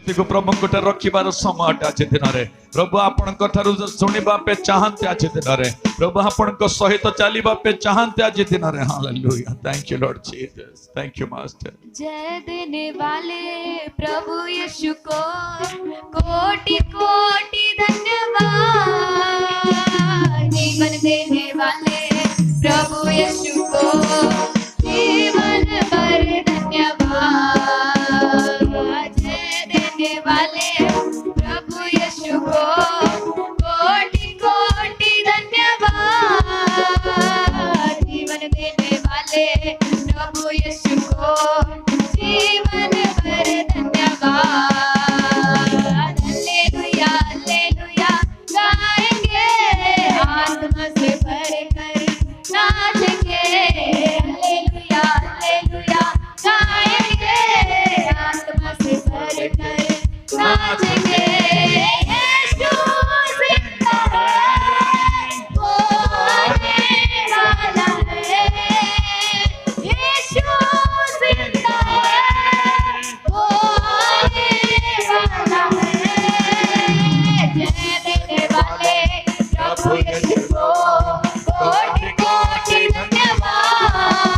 शक्ति को प्रभु को रखिबार समय आज दिन रे प्रभु आपण शुणा पे चाहते आज दिन रे प्रभु आपण सहित चलवा पे चाहते आज दिन रे hallelujah thank you Lord Jesus thank you master जय देने वाले प्रभु यीशु को कोटि कोटि धन्यवाद जीवन देने वाले प्रभु यीशु को जीवन भर धन्यवाद जय देने वाले प्रभु यीशु को कोटि कोटि धन्यवाद जीवन देने वाले प्रभु यीशु को जीवन भर धन्यवाद हालेलुया हालेलुया गाएंगे आत्मा से भरकर नाचेंगे हालेलुया हालेलुया गाएंगे आत्मा से भरकर नाचेंगे यीशु जिंदा है वो आने वाला है यीशु जिंदा है वो आने वाला है जय देने वाले प्रभु यीशु को कोटि कोटि धन्यवाद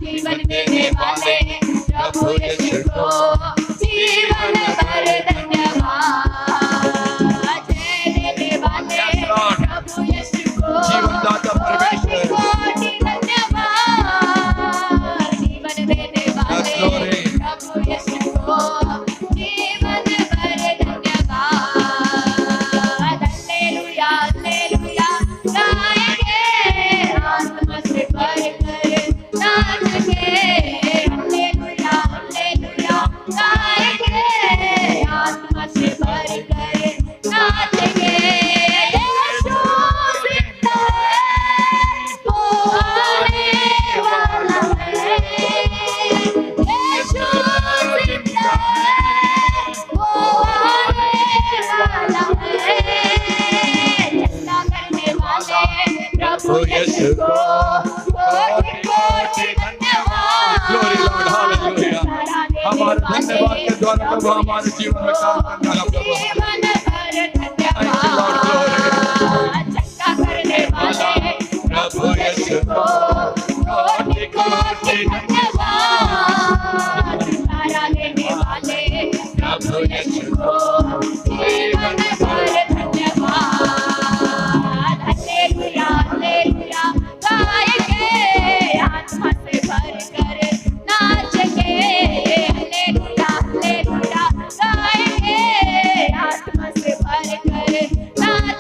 जीवन देने वाले प्रभु यीशु को जीवन भर धन्यवाद जय देने वाले प्रभु यीशु को जीवनदाता परमेश्वर कोटि धन्यवाद जीवन देने वाले प्रभु यीशु को जीवन भर धन्यवाद हालेलुया हालेलुया गाएंगे आत्मा से भरकर नाचेंगे हालेलुया हालेलुया गाएंगे आत्मा से भरकर नाचेंगे यीशु जिंदा है वो आने वाला है यीशु जिंदा है वो आने वाला है चंगा करने वाले प्रभु यीशु को कोटि कोटि धन्यवाद ग्लोरी लॉर्ड हालेलुया हमारे धन्यवाद के द्वारा प्रभु हमारे जीवन में काम करने वाला प्रभु जीवन भर धन्यवाद चंगा करने वाले प्रभु यीशु को कोटि कोटि धन्यवाद छुटकारा देने वाले प्रभु यीशु को जीवन भर धन्यवाद हालेलुया हालेलुया गाएंगे आत्मा से भरकर नाचेंगे हालेलुया हालेलुया गाएंगे आत्मा से भरकर नाचेंगे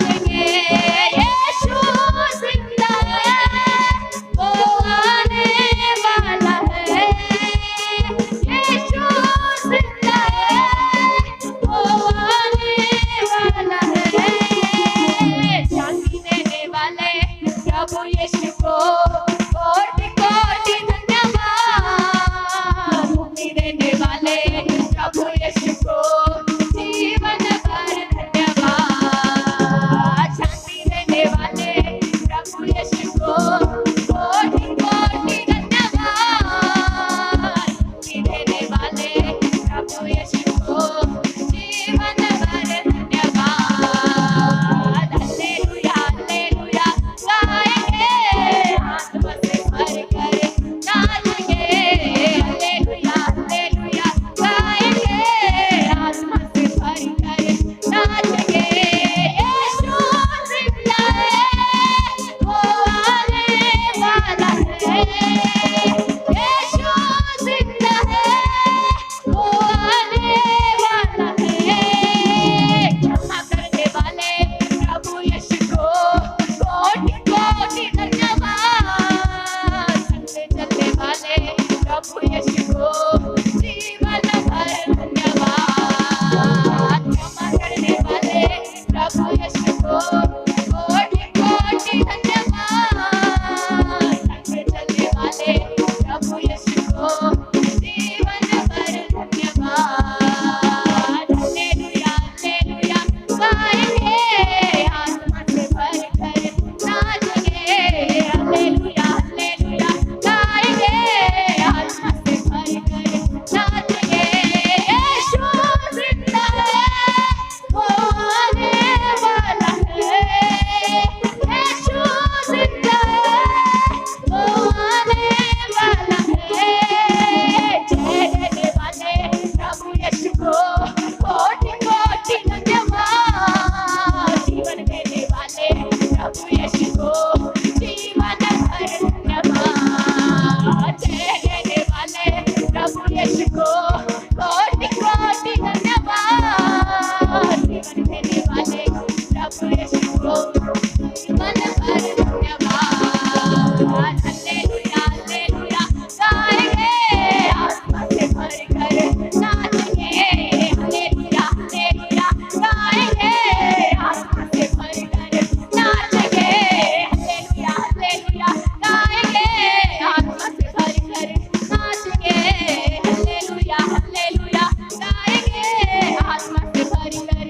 यीशु जीवन भर धन्यवाद। हालेलुया हालेलुया गाएंगे आत्मा से भरकर नाचेंगे। हालेलुया हालेलुया गाएंगे आत्मा से भरकर नाचेंगे। हालेलुया हालेलुया गाएंगे आत्मा से भरकर नाचेंगे। हालेलुया हालेलुया गाएंगे आत्मा से भरकर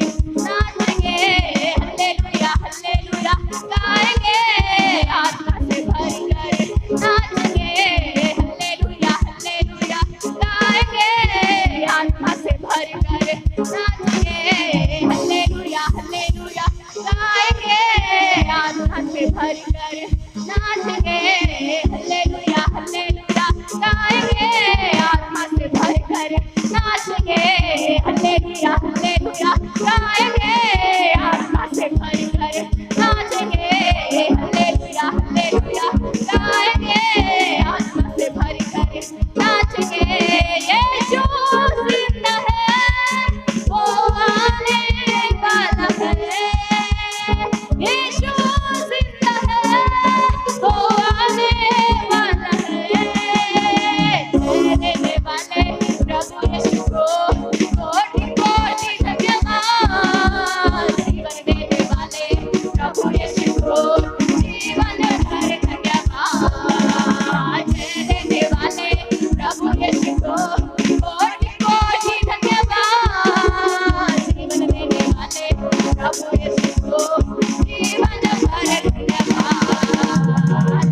नाचेंगे। हालेलुया हालेलुया गाएंगे आत्मा से भरकर नाचेंगे। हालेलुया हालेलुया गाएंगे आत्मा से भरकर नाचेंगे। हालेलुया हालेलुया गाएंगे आत्मा से भरकर नाचेंगे। हालेलुया हालेलुया गाएंगे आत्मा से भरकर नाचेंगे। हालेलुया हालेलुया गाएंगे आत्मा से भरकर नाचेंगे। हालेलुया हालेलुया गाएंगे आत्मा से भरकर नाचेंगे। यीशु जिंदा है वो आने वाला है। यीशु जिंदा है वो आने वाला है। देने वाले प्रभु यीशु को कोटि कोटि धन्यवाद। जीवन देने वाले प्रभु यीशु को जीवन भर धन्यवाद। देने वाले प्रभु यीशु को कोटि कोटि धन्यवाद। जीवन देने वाले प्रभु यीशु को जीवन भर धन्यवाद।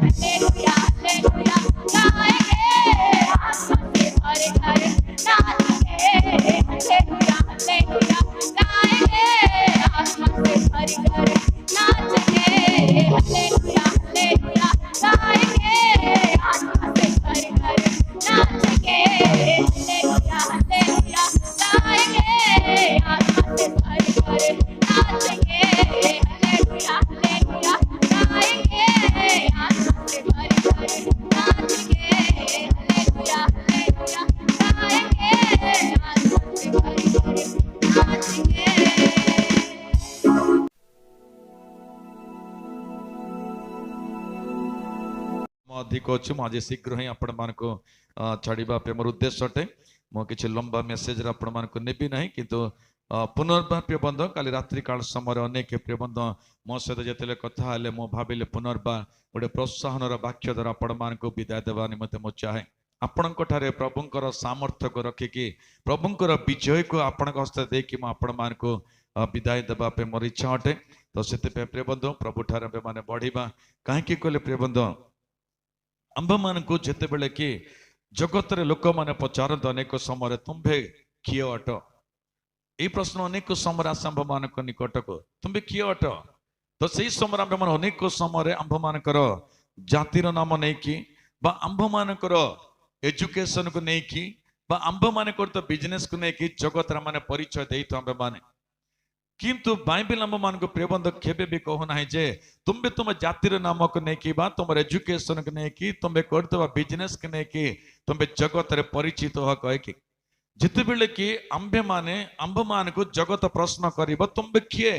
हालेलुया हालेलुया गाएंगे आत्मा से भरकर नाचेंगे। हालेलुया हालेलुया गाएंगे आत्मा से भरकर नाचेंगे। हालेलुया हालेलुया गाएंगे आत्मा से भरकर नाचेंगे। हालेलुया हालेलुया गाएंगे आत्मा से भरकर नाचेंगे। हालेलुया हालेलुया गाएंगे आत्मा से भरकर नाचेंगे। हालेलुया हालेलुया गाएंगे आत्मा से भरकर नाचेंगे। अधिक अच्छे मुझे शीघ्र ही आपण मान को छाड़ा पे मोर उद्देश्य अटे। मो किसी लंबा मेसेज आपण मान को नेबी नहीं किंतु पुनर्बार प्रिय बंध काली रात्रि काल समय अनेक प्रिय बंध मो सहित जिते कथा हेले मो भाविले पुनर्बार गोटे प्रोत्साहन वाक्य द्वारा आपण मान को विदाय देवा निमंते मो चाहे आपणक ठारे प्रभुंकर सामर्थ्य को रखिकी प्रभुंकर विजय को आपण हस्त देकी मो आपण मान को विदाय देवा पे मोर इच्छा अटे। तो से प्रिय बंधु प्रभु ठारे माने बढ़िबा कहीं कहले प्रिय बंधु आंभ मान को जिते बेले कि जगत रे लोक माने पचारत अनेक समय तुम्भे किए अट ये प्रश्न अनेक समय आस आंभ मान निकट को तुम्भे किए अट। तो सही समय आंभ मान अनेक समय आंभ मानकर जातिर नाम नहीं कि आंभ मानकर एजुकेशन को नहीं कि आंभ मानकर तो बिजनेस को नहीं कि जगत माने परिचय दे तो आंभ माने किंतु बाइबल आम मान को प्रिय बंधु केबे भी कहूना जे तुम्बे तुम जातिर नाम को नहीं कि तुम एजुकेशन को नहीं कि तुम्बे करदवा बिजनेस को नहीं कि तुम्बे जगत रे परिचित हो कहे कि जिते बेले कि आंबे माने आंब मान को जगत प्रश्न करिब तुम्बे किए।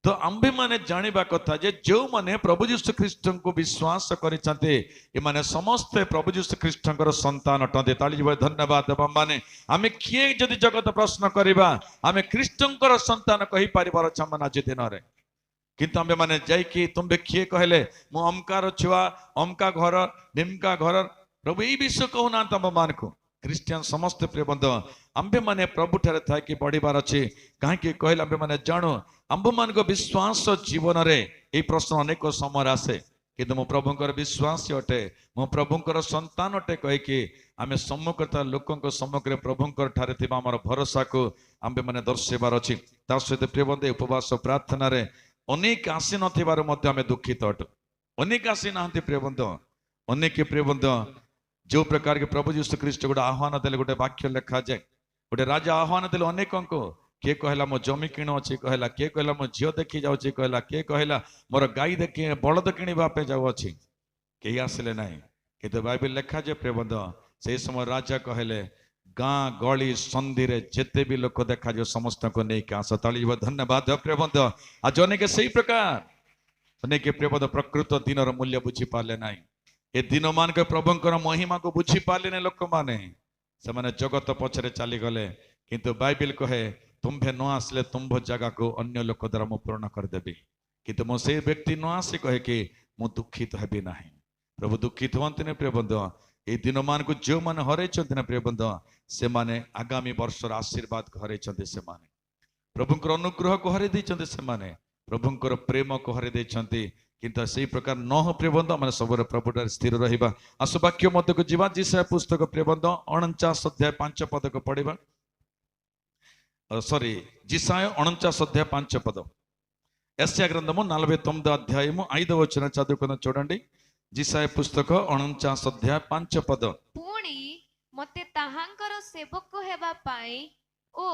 तो आंबे माने जानिबा कथा जे जो माने प्रभु यीशु ख्रीष्ट को विश्वास करिसंते ए माने समस्त प्रभु यीशु ख्रीष्टकर संतान अटंते। ताली बजाय धन्यवाद देबा माने आमे किए जदि जगत प्रश्न करिबा आमे ख्रीष्टकर संतान कहि परिबार क्षमता आज दिन रे किंतु आंबे माने जाई कि तुम्बे किए कहले मु अमकार छुआ अमका घर निमका घर प्रभु ई विषय कहूना तम मान को क्रिश्चियन समस्त प्रिय बंधु आंबे माने प्रभु ठारे था कि बढ़िबार अच्छे कहीं कहले आंबे माने जाणु आंब मान को विश्वास जीवन रे ये प्रश्न अनेक समय आसे किंतु मो प्रभुंकर विश्वास अटे मो प्रभुंकर संतान अटे कहीकि आमे सम्मुखता लोकंक सम्मुख प्रभुंकर ठारे थिबा हमर भरोसा को आंबे माने दर्शेबार अछि। ता सहित प्रिय बंधु उपवास प्रार्थना रे अनेक आसी नथिबार मध्ये आमे दुखित अटु अनेक आसी नाहंती प्रिय बंधु अनेक प्रिय बंधु जो प्रकार के प्रभु यीशु ख्रीष्ट गोटे आह्वान देले गोटे वाक्य लिखा जाए गोटे राजा आह्वान देले अनेक किए कहला मो जमी किण अच्छी कहला किए कहला मो झील देखी जाऊँगी कहला किए कहला मोर गाई देखी बलद किणवाई जाऊ अच्छी कहीं आसिले ना किंतु बाइबल लिखा जाए प्रिय बंधु से समय राजा कहले गाँ गली संधि रे जेते भी लोक देखा जो समस्त को नहीं के आस ताली धन्यवाद प्रिय बंधु आज अनेक सही प्रकार अनेक प्रिय बंधु प्रकृत दिन मूल्य बुझी पारे ना ए दिन मान के प्रभुंकर महिमा को बुझी पारे लोक मैंने से माने जगत पछरे चली गले किंतु बाइबिल कहे तुम्भे न आसले तुम्भ जगह को अन्य लोक द्वारा मु पूर्ण करदेवी किंतु मो से व्यक्ति न आसी कहे कि मु दुखित हेबी ना प्रभु दुखित हुआ प्रिय बंधु ये दिन मान को जो मैंने हर प्रिय बंधु से माने आगामी वर्षर आशीर्वाद को हर से माने प्रभुंकर अनुग्रह को हर से माने प्रभुंकर प्रेम को हर किंतु से प्रकार न हो प्रिय बंधु मैंने सब प्रभु स्थिर रहा आसु वाक्य मध्य को जीवा जिसाया पुस्तक प्रिय बंधु 49 अध्याय 5 पद को पढ़ा सॉरी जिसाया 49 अध्याय 5 पद యెషయా గ్రంథము 49 అధ్యాయము 5వ వచనం చదువుకున్న చూడండి जिसाया पुस्तक 49 अध्याय 5 पद पुणी मते ताहांकर सेवक हेबा पाई ओ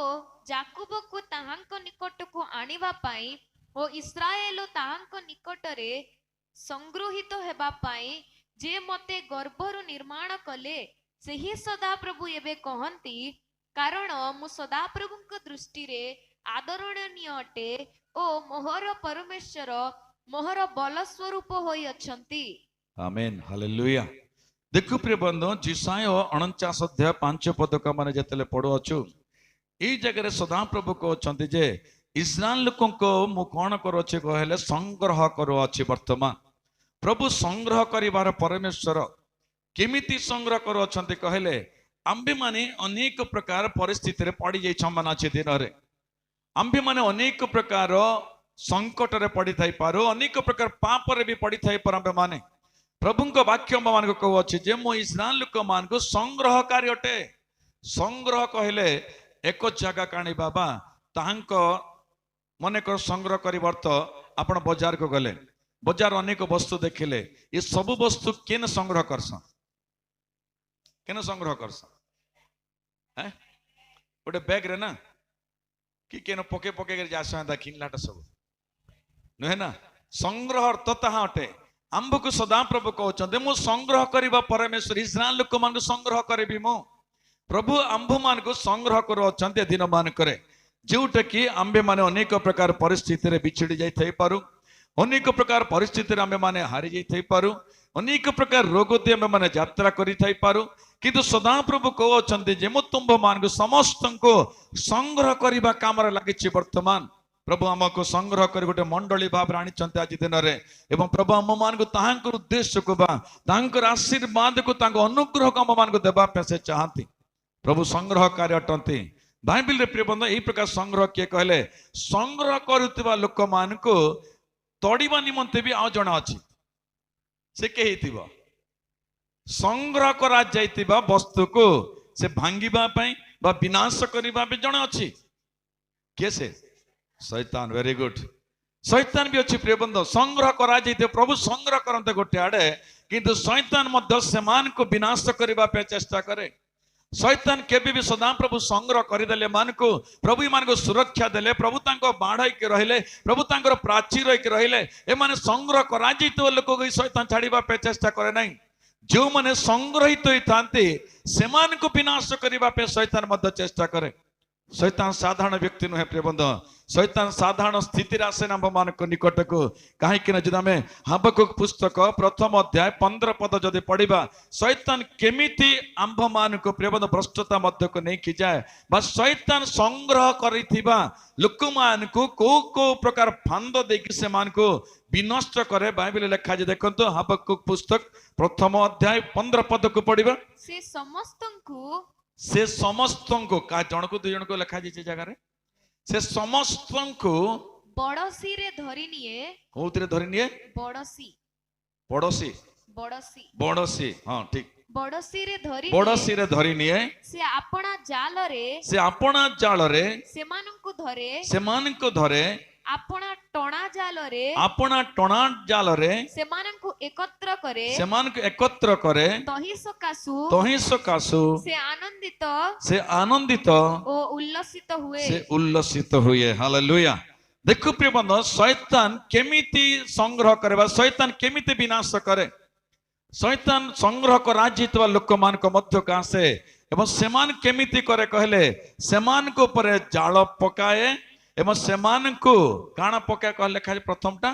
जाकुब को ताहांक निकट को आनिबा पाई ओ इस्राएल ताहांक निकटरे संग्रहित हेबा पाई जे मते गर्भरु निर्माण कले सेही सदा प्रभु एबे कहंती कारण मु सदा प्रभुंक दृष्टि रे आदरणीय अटे ओ मोहर परमेश्वर मोहर बल स्वरूप होई अछंती आमेन हालेलुया देखु प्रिय बंधु जिसाया 49 अध्याय 5 पद का माने जेतले पढो अछु ई जगह सदा प्रभु कहउछंती जे इस्राएल लोकन को मु कोन करो अछि कहले संग्रह करो अछि वर्तमान प्रभु संग्रह करिवार परमेश्वर केमिति संग्रह करो अछंती कहले आंबे माने अनेक प्रकार परिस्थिति रे पड़ी जाई छमना अछि दिन रे आंबे माने अनेक प्रकार संकट रे पड़ी थाई पारो अनेक प्रकार पाप रे भी पड़ी थाई पर आंबे माने प्रभुंक वाक्य मान को कहू अच्छे जे मो इस्राएल लोक मान को संग्रहकारी अटे संग्रह कहले एक जगह काणी बाबा ताहांक मने कर संग्रह करी वर्त आपण बाजार को गले बाजार अनेक वस्तु देखिले ये सब वस्तु केन संग्रह करसन केन संग्रह करसन हैं ओटे बैग रे ना कि केन पके पके के जासा दा किनलाटा सब न है ना संग्रह अर्थ ताहा अटे आंब को सदा प्रभु कहते मु संग्रह करवा परमेश्वर इस्राएल लोक मान संग्रह करी मु प्रभु आंब मान को संग्रह कर दिन मान करे जोटा कि आंबे माने अनेक प्रकार परिस्थिति रे बिछड़ी जाई पारू अनेक प्रकार परिस्थिति रे आंबे माने हारी जाई पारू अनेक प्रकार रोग दे आंबे माने यात्रा करी पारू किंतु सदा प्रभु कहते जे मु तुम्भ मान को समस्त को संग्रह करवा काम लगी वर्तमान प्रभु आमको संग्रह कर गोटे मंडली भाव आनी आज दिन में एवं प्रभु आम मान को उद्देश्य को आशीर्वाद को अनुग्रह को आम मान को देवाई से चाहती प्रभु संग्रह कार्य अटंती बाइबिल रे प्रिय बंधु यही प्रकार संग्रह किए कहले संग्रह करुवा लोक मान को तोड़वा निमंते भी आउ जन अच्छी से कही संग्रह करा जाइतिबा वस्तु को से भांगिबा पई बा विनाश करिबा भी जन अच्छी किए से शैतान वेरी गुड शैतान भी अच्छी प्रिय बंधु संग्रह करा जाइते प्रभु संग्रह करते गोटे आड़े किंतु शैतान मध्य सेमान को विनाश करबा पे चेष्टा करे शैतान केबे भी सदा प्रभु संग्रह करदेले मान को प्रभु मान को सुरक्षा देले प्रभु तांको बाढ़ाई के रहिले प्रभु तांकर प्राचीर के रहिले ए माने संग्रह करा जाइतो लोक को शैतान छाड़ीबा पे चेष्टा करे नहीं जो माने संग्रहित होइथांते सेमान को विनाश करबा पे शैतान मध्य चेष्टा करे शैतान साधारण व्यक्ति नुहे प्रिय बंधु शैतान साधारण स्थिति आसे आंब मान निकट को कहीं जब आम हबकुक पुस्तक प्रथम अध्याय 15 पद जदि पढ़ा शैतान केमिति आंब मान को प्रिय बंधु भ्रष्टता मध्य को नहीं जाए बा शैतान संग्रह करिथिबा लोक मान को को प्रकार फांद देकी से मान को विनष्ट करे बाइबल लिखा जे देखंतो हबकुक पुस्तक प्रथम अध्याय 15 पद को पढ़ा से समस्त को का जन को 2 जन को लिखा जाए जगह से समस्त को बड़सी रे धरि निए कोउतरे धरि निए बड़सी बड़सी बड़सी बड़सी हां ठीक बड़सी रे धरि निए से आपणा जाल रे सेमान को धरे आपणा टणा जाल रे सेमानंकु एकत्र करे तहि सकासु से आनंदित ओ उल्लसित हुए हालेलुया देखो प्रिय बंधु शैतान केमिति संग्रह करबा शैतान केमिति विनाश करे शैतान संग्रह करा जितवा लोक मान को मध्य का से ଏବଂ ସେମାନେ କେମିତି କରେ କହିଲେ ସେମାନଙ୍କ ଉପରେ ଜାଳ ପକାଏ ଏବଂ ସେମାନଙ୍କୁ କାଣ ପକାଏ କହିଲେ ଖାଲି ପ୍ରଥମଟା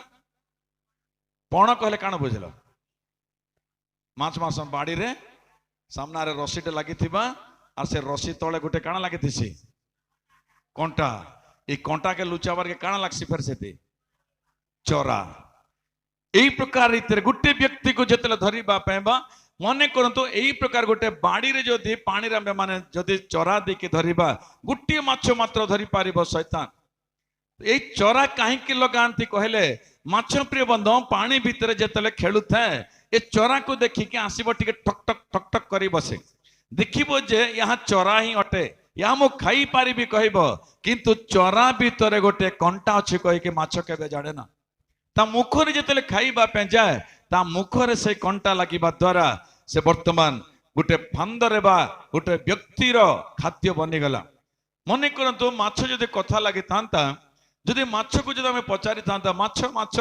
ପଣ କହିଲେ କାଣ ବୁଝିଲ ମାଛ ମାସ ବାଡ଼ିରେ ସାମ୍ନାରେ ରସିଟେ ଲାଗିଥିବା আর সে রশি তলে গোটে কাଣା লাগিথিছি কଣ୍ଟା এই কଣ୍ଟାকে লুଚାবার কাଣା লাগছি ফের সেতে চরা এই প্রকার রীতিরে গোটে ব্যক্তিকে যেতলে ধরিবা পাইবা মনে করন্তু এই প্রকার গোটে বাড়িরে যদি পানিরে আমি মানে যদি চরা ଦେଇକି ধরিবা গোটে মাছ মাত্র ধরি পারিব শয়তান এই চরা কাহিকি লগাନ୍ତି କହିଲେ মাছ প্রিয় বন্ধু পানি ভিতরে যেতলে খেলুଥାଏ ଏ ଚରାକୁ ଦେଖିକି ଆସିବ ଟିକେ ଠକ୍ ଠକ୍ ଠକ୍ ଠକ୍ କରି ବସେ ଦେଖିବ ଯେ ଏହା ଚରା ହିଁ ଅଟେ ଏହା ମୁଁ ଖାଇ ପାରିବି କହିବ କିନ୍ତୁ ଚରା ଭିତରେ ଗୋଟେ କଣ୍ଟା ଅଛି କହିକି ମାଛ କେବେ ଜାଣେ ନା ତା ମୁଖରେ ଯେତେବେଳେ ଖାଇବା ପାଇଁ ଯାଏ ତା ମୁଖରେ ସେ କଣ୍ଟା ଲାଗିବା ଦ୍ୱାରା ସେ ବର୍ତ୍ତମାନ ଗୋଟେ ଫାନ୍ଦରେ ବା ଗୋଟେ ବ୍ୟକ୍ତିର ଖାଦ୍ୟ ବନିଗଲା ମନେ କରନ୍ତୁ ମାଛ ଯଦି କଥା ଲାଗିଥାନ୍ତା ଯଦି ମାଛକୁ ଯଦି ଆମେ ପଚାରିଥାନ୍ତା ମାଛ ମାଛ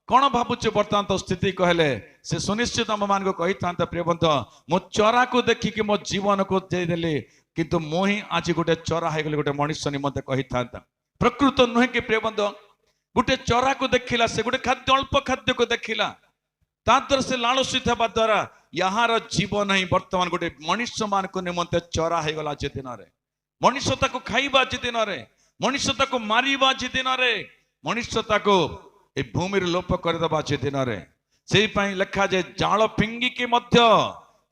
କଣ ଭାବୁଛୁ ବର୍ତ୍ତମାନ ତ ସ୍ଥିତି କହିଲେ ସେ ସୁନିଶ୍ଚିତ ଆମ ମାନଙ୍କୁ କହିଥାନ୍ତା ପ୍ରିୟ ବନ୍ଧୁ ମୁଁ ଚରାକୁ ଦେଖିକି ମୋ ଜୀବନକୁ ଦେଇଦେଲି କିନ୍ତୁ ମୁଁ ହିଁ ଆଜି ଗୋଟେ ଚରା ହେଇଗଲି ଗୋଟେ ମଣିଷ ନିମନ୍ତେ କହିଥାନ୍ତା ପ୍ରକୃତ ନୁହେଁ କି ପ୍ରିୟ ବନ୍ଧୁ ଗୋଟେ ଚରାକୁ ଦେଖିଲା ସେ ଗୋଟେ ଖାଦ୍ୟ ଅଳ୍ପ ଖାଦ୍ୟକୁ ଦେଖିଲା ତା ଦ୍ୱାରା ସେ ଲାଳସୀ ହେବା ଦ୍ୱାରା ଏହାର ଜୀବନ ହିଁ ବର୍ତ୍ତମାନ ଗୋଟେ ମଣିଷ ମାନଙ୍କ ନିମନ୍ତେ ଚରା ହେଇଗଲା ଆଜି ଦିନରେ ମଣିଷ ତାକୁ ଖାଇବା ଆଜି ଦିନରେ ମଣିଷ ତାକୁ ମାରିବା ଆଜି ଦିନରେ ମଣିଷ ତାକୁ এই ভূমির লোপ କରିଦେବା ଆଜି ଦିନରେ ସେଇପାଇଁ ଲେଖା ଯେ ଜାଳ ଫିଙ୍ଗିକି ମଧ୍ୟ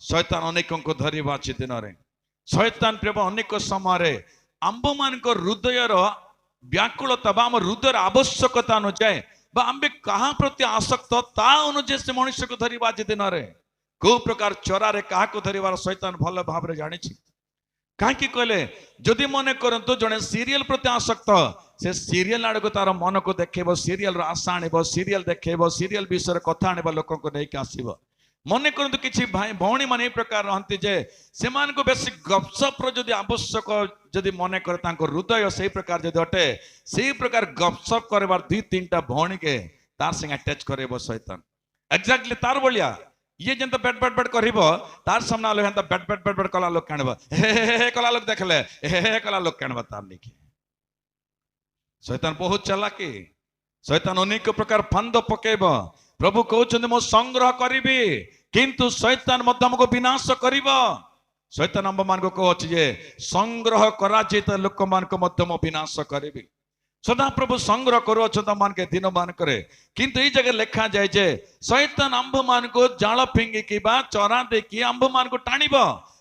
ଶୈତାନ ଅନେକଙ୍କୁ ଧରିବା ଆଜି ଦିନରେ ଶୈତାନ ପ୍ରେମ ଅନେକ ସମୟରେ ଆମ୍ଭମାନଙ୍କ ହୃଦୟର ବ୍ୟାକୁଳତା ବା ଆମ ହୃଦୟର ଆବଶ୍ୟକତା ଅନୁଯାୟୀ ବା ଆମେ କାହା ପ୍ରତି ଆସକ୍ତ ତା ଅନୁଯାୟୀ ସେ ମଣିଷକୁ ଧରିବା ଆଜି ଦିନରେ କୋଉ ପ୍ରକାର ଚରାରେ କାହାକୁ ଧରିବାର ଶୈତାନ ଭଲ ଭାବରେ ଜାଣିଛି କାହିଁକି କହିଲେ ଯଦି ମନେ କରନ୍ତୁ ଜଣେ ସିରିଏଲ ପ୍ରତି ଆସକ୍ତ ସେ ସିରିଏଲ ଆଡକୁ ତାର ମନକୁ ଦେଖେଇବ ସିରିଏଲର ଆଶା ଆଣିବ ସିରିଏଲ ଦେଖେଇବ ସିରିଏଲ ବିଷୟରେ କଥା ଆଣିବ ଲୋକଙ୍କୁ ନେଇକି ଆସିବ ମନେ କରନ୍ତୁ କିଛି ଭାଇ ଭଉଣୀ ମାନେ এই ପ୍ରକାର ରହନ୍ତି ଯେ ସେମାନଙ୍କୁ ବେଶୀ ଗପସପର ଯଦି ଆବଶ୍ୟକ ଯଦି ମନେ କରେ ତାଙ୍କ ହୃଦୟ ସେଇ ପ୍ରକାର ଯଦି ଅଟେ ସେଇ ପ୍ରକାର ଗପସପ କରିବାର ଦୁଇ ତିନିଟା ଭଉଣୀକେ ତାର ସାଙ୍ଗେ ଆଟାଚ କରେଇବ ଶୈତାନ ଏକ୍ଜାକ୍ଟଲି ତାର ଭଳିଆ ये जेंता बैट बैट बैट करिबो तार सामना आलो हेंता बैट बैट बैट बैट कला लोग कानबो हे कला लोग देखले हे कला लोग कानबो तार निके शैतान बहुत चालाकी शैतान अनेक प्रकार फंद पकेबो प्रभु कहउछन मो संग्रह करिबी किंतु शैतान मध्य हमको विनाश करिबो शैतान हम मान को कहउछ जे संग्रह करा जेत लोक मान को मध्य मो विनाश करिबी सदा प्रभु संग्रह करो मान के दिन मान करे किंतु ये जगह लिखा जाए जे शैतान आंभ मान को जाल फिंगिकी बा चरा देखी आंभ मान को टाणिब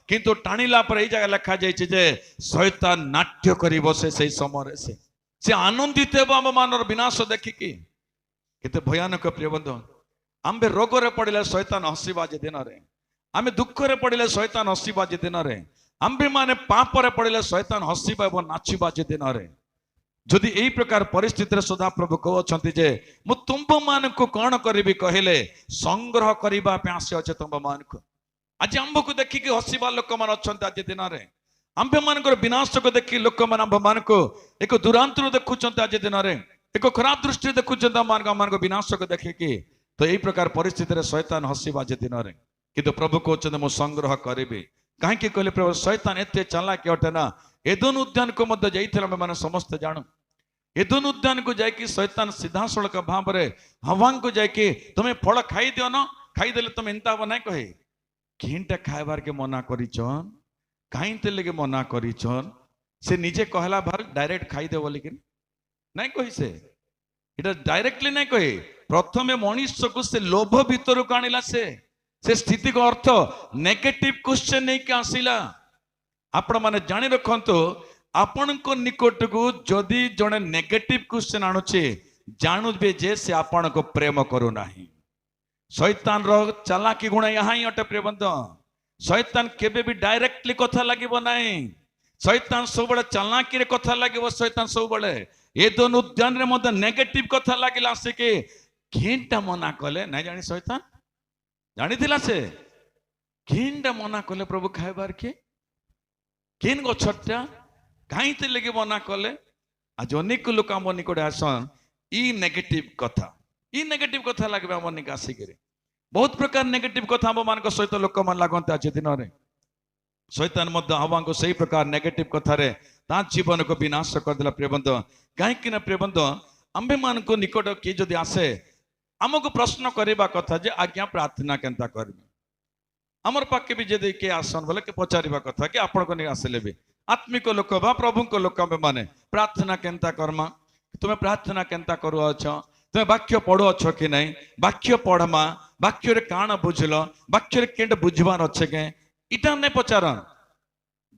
किंतु टाणिला पर ये जगह लिखा जाए जे शैतान नाट्य करिबो से समय से आनंदित हेबो आंभ मानर विनाश देखिकी केते भयानक प्रिय बंधु आंबे रोग रे पड़िले शैतान हसिबा जे दिन रे आमे दुख रे पड़िले शैतान हसिबा जे दिन रे आंबे माने पाप रे पड़िले शैतान हसिबा एवं नाचिबा जे दिन रे जदि यही प्रकार परिस्थिति सदा प्रभु कहते जे मु तुम मान को कौन करी कहले संग्रह करने आसी तुम मान को आज आंब को देखिकी हसवा लोक मान अच्छा आज दिन में आंब मान विनाश को देखी लोक मान आंब मान को एक दुरांतर देखुं आज दिन में एक खराब दृष्टि देखुं मान को विनाश को देखिकी तो यही प्रकार परिस्थिति शैतान हसवा आज दिन में किंतु प्रभु कहते मु संग्रह करी कहीं कहले प्रभु शैतान एत चालाक अटे ना एदन उद्यान को मध्य जाइए मैंने समस्ते जानू एदन उद्यान को जाकि शैतान सीधा सड़क भाव में हवा को जाकि तुम्हें फल खाई दियो न खाईदे तुम एंता हम ना कहे किनटा खाइबार के मना करिछन कहीं लगे मना करिछन से निजे कहला भार डायरेक्ट खाईदे बोली कि नहीं कही से इटा डायरेक्टली नहीं कहे प्रथमे मनुष्य को से लोभ भीतर को आनिला से स्थिति को अर्थ नेगेटिव क्वेश्चन नहीं के आसिला आपण माने जानी रखंतु आपण को निकट को जदि जड़े नेगेटिव क्वेश्चन आणुचे जानुबे जे से आपण को प्रेम करू नाही शैतान रो चालाकी गुण यहाँ ही अटे प्रिय बंधु शैतान केबे भी डायरेक्टली कथा लागिबो नाही शैतान सब बड़े चालाकी रे कथा लागिबो शैतान सब बड़े ए दोन उद्यान रे मते नेगेटिव कथा लागिला से के किनटा मना कले नहीं जानी शैतान जानी दिला से किनटा मना कले प्रभु खाइबार के किन गछटा कहीं लगे मना कले आज अनेक लोक आम निकट आसन इ नेगेटिव कथा लगे आम निक आसिक बहुत प्रकार नेगेटिव कथा आम मान सहित लोक मान लगते आज दिन में शैतान मध्य हवा को सही प्रकार नेगेटिव कथारे ता जीवन को विनाश करदेला प्रिय बंधु कहीं ना प्रिय बंधु आंबे मान को निकट किए जदि आसे आमको प्रश्न करवा कथा जे आज्ञा प्रार्थना केनता करबे आमर पाखे भी जदि किए आसन बोले के पचारिबा कथा कि आपण को नहीं आसले भी आत्मिक लोक बा प्रभु को लोक माने प्रार्थना केनता कर्मा तुम्हें प्रार्थना केनता करुअछ तुम्हें वाक्य पढ़ुअछ कि नहीं वाक्य पढ़मा वाक्य रे काण बुझल वाक्य रे केंट बुझबार अच्छे के इटा नहीं पचारन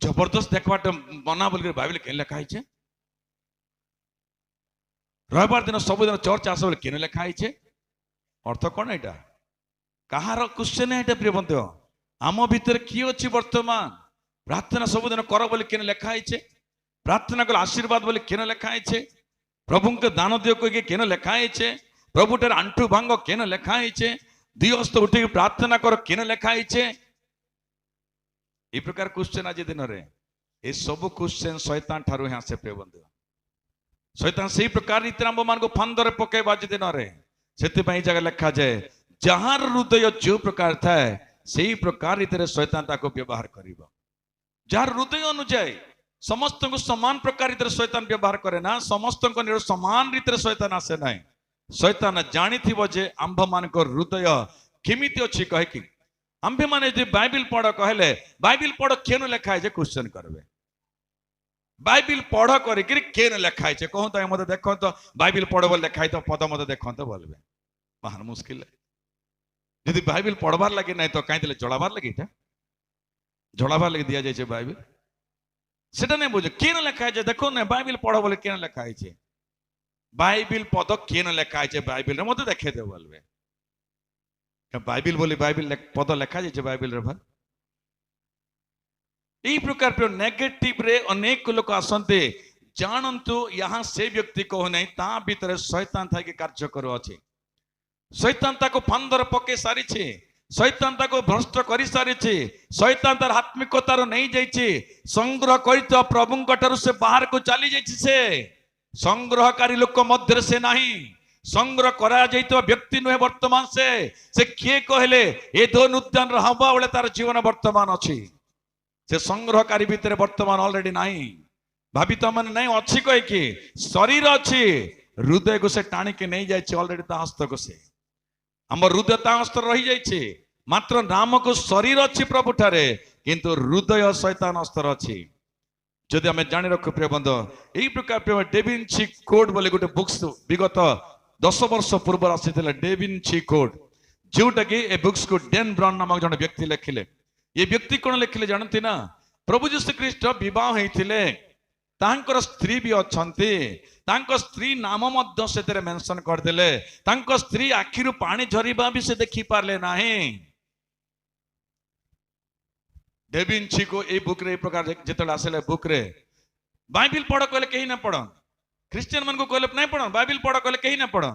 जबरदस्त देखवाट मना बोल बाइबल के लिखा है रविवार दिन सबुदिन चर्च आस बोले केन लिखा है अर्थ कौन एटा कहार क्वेश्चन है प्रिय बंधु आम भितर किए अच्छी वर्तमान प्रार्थना सबुदिन कर बोले केन लिखा है प्रार्थना कल आशीर्वाद बोले केन लिखा है प्रभु के दान दियो कह केन लिखा है प्रभु ठार आंठू भांग केन लिखा है दी हस्त उठे प्रार्थना कर केन लिखा है ये प्रकार क्वेश्चन आज दिन रे ये सब क्वेश्चन शैतान ठारू ही आसे प्रिय बंधु शैतान से प्रकार रीतिराम मान को फंदरे पकेबा आज दिन रे से जगह लिखा जाए जहार हृदय जो प्रकार थाए से प्रकार रीति शैतान ताको व्यवहार करिबा जार हृदय अनुଯାयी समस्त को समान प्रकार रीति शैतान व्यवहार करे ना समस्त को समान रीति शैतान आसे ना शैतान जानी थी जे आंभ मान को हृदय केमिति अछि कहे कि आंभे माने जे बाइबिल पढ़ कहले बाइबिल पढ़ केन लिखा है जे क्वेश्चन करबे बाइबिल पढ़ करिक केन लिखा है कहूँ तो मत देख तो बाइबिल पढ़ बोल लिखा है तो पद मत देख तो बोलबे महान मुश्किल है यदि बाइबिल पढ़वार लगे नहीं तो कहीं जड़ाबार लगे जड़ाबार लगे दिया जाए बाइबिल सेटा नहीं बुझे केन लिखा है देखो ना बाइबिल पढ़ बोले केन लिखा है बाइबिल पद केन लिखा है बाइबिल मत देखे दे बोलबे बाइबिल बोली बाइबिल पद लिखा जाए बाइबिल रे भाई यही प्रकार पे नेगेटिव रे अनेक लोग आसंते जानंतु यहाँ से व्यक्ति को नहीं ता भीतर शैतान था कि कार्य करो अछि शैतान ताको फंदर पके सारी छे शैतान ताको भ्रष्ट करि सारी छे शैतान तार आत्मिकतार नहीं जाइछे संग्रह करित प्रभु कटारु से बाहर को चली जाइछे से संग्रहकारी लोक मध्य से नहीं संग्रह करा जाइतो व्यक्ति नुहे वर्तमान से किए कहले ए दो उद्यान हवा बेले तार जीवन वर्तमान अछि से संग्रहकारी भितर वर्तमान ऑलरेडी नहीं भाभी तो मन नहीं अच्छी कह कि शरीर अच्छी हृदय को से टाणी के नहीं जाए ऑलरेडी ता हस्त को से हम हृदय ता हस्त रही जाए मात्र नाम को शरीर अच्छी प्रभु ठारे किंतु हृदय शैतान हस्तर अच्छी जदि आम जानी रखु प्रिय बंधु यही प्रकार डेविंची कोड बोले गोटे बुक्स विगत 10 वर्ष पूर्व आसी डेविंची कोड जोटा कि ए बुक्स को डेन ब्राउन नामक जन व्यक्ति लिखिले ये व्यक्ति कौन लिखिले जानती ना प्रभु जीशु ख्रीस्ट विवाह होइथिले तांकर स्त्री भी अच्छंती तांको स्त्री नाम मध्य सेतरे मेंशन कर देले तांको स्त्री आखिरु पानी झरिबा भी से देखि पारले नाही डेविंची को ए बुक रे प्रकार जेतले आसेले बुक रे बाइबिल पढ़ कहले केही ना पढ़ क्रिश्चियन मन को कहले नहीं पढ़ बाइबिल पढ़ कहले केही ना पढ़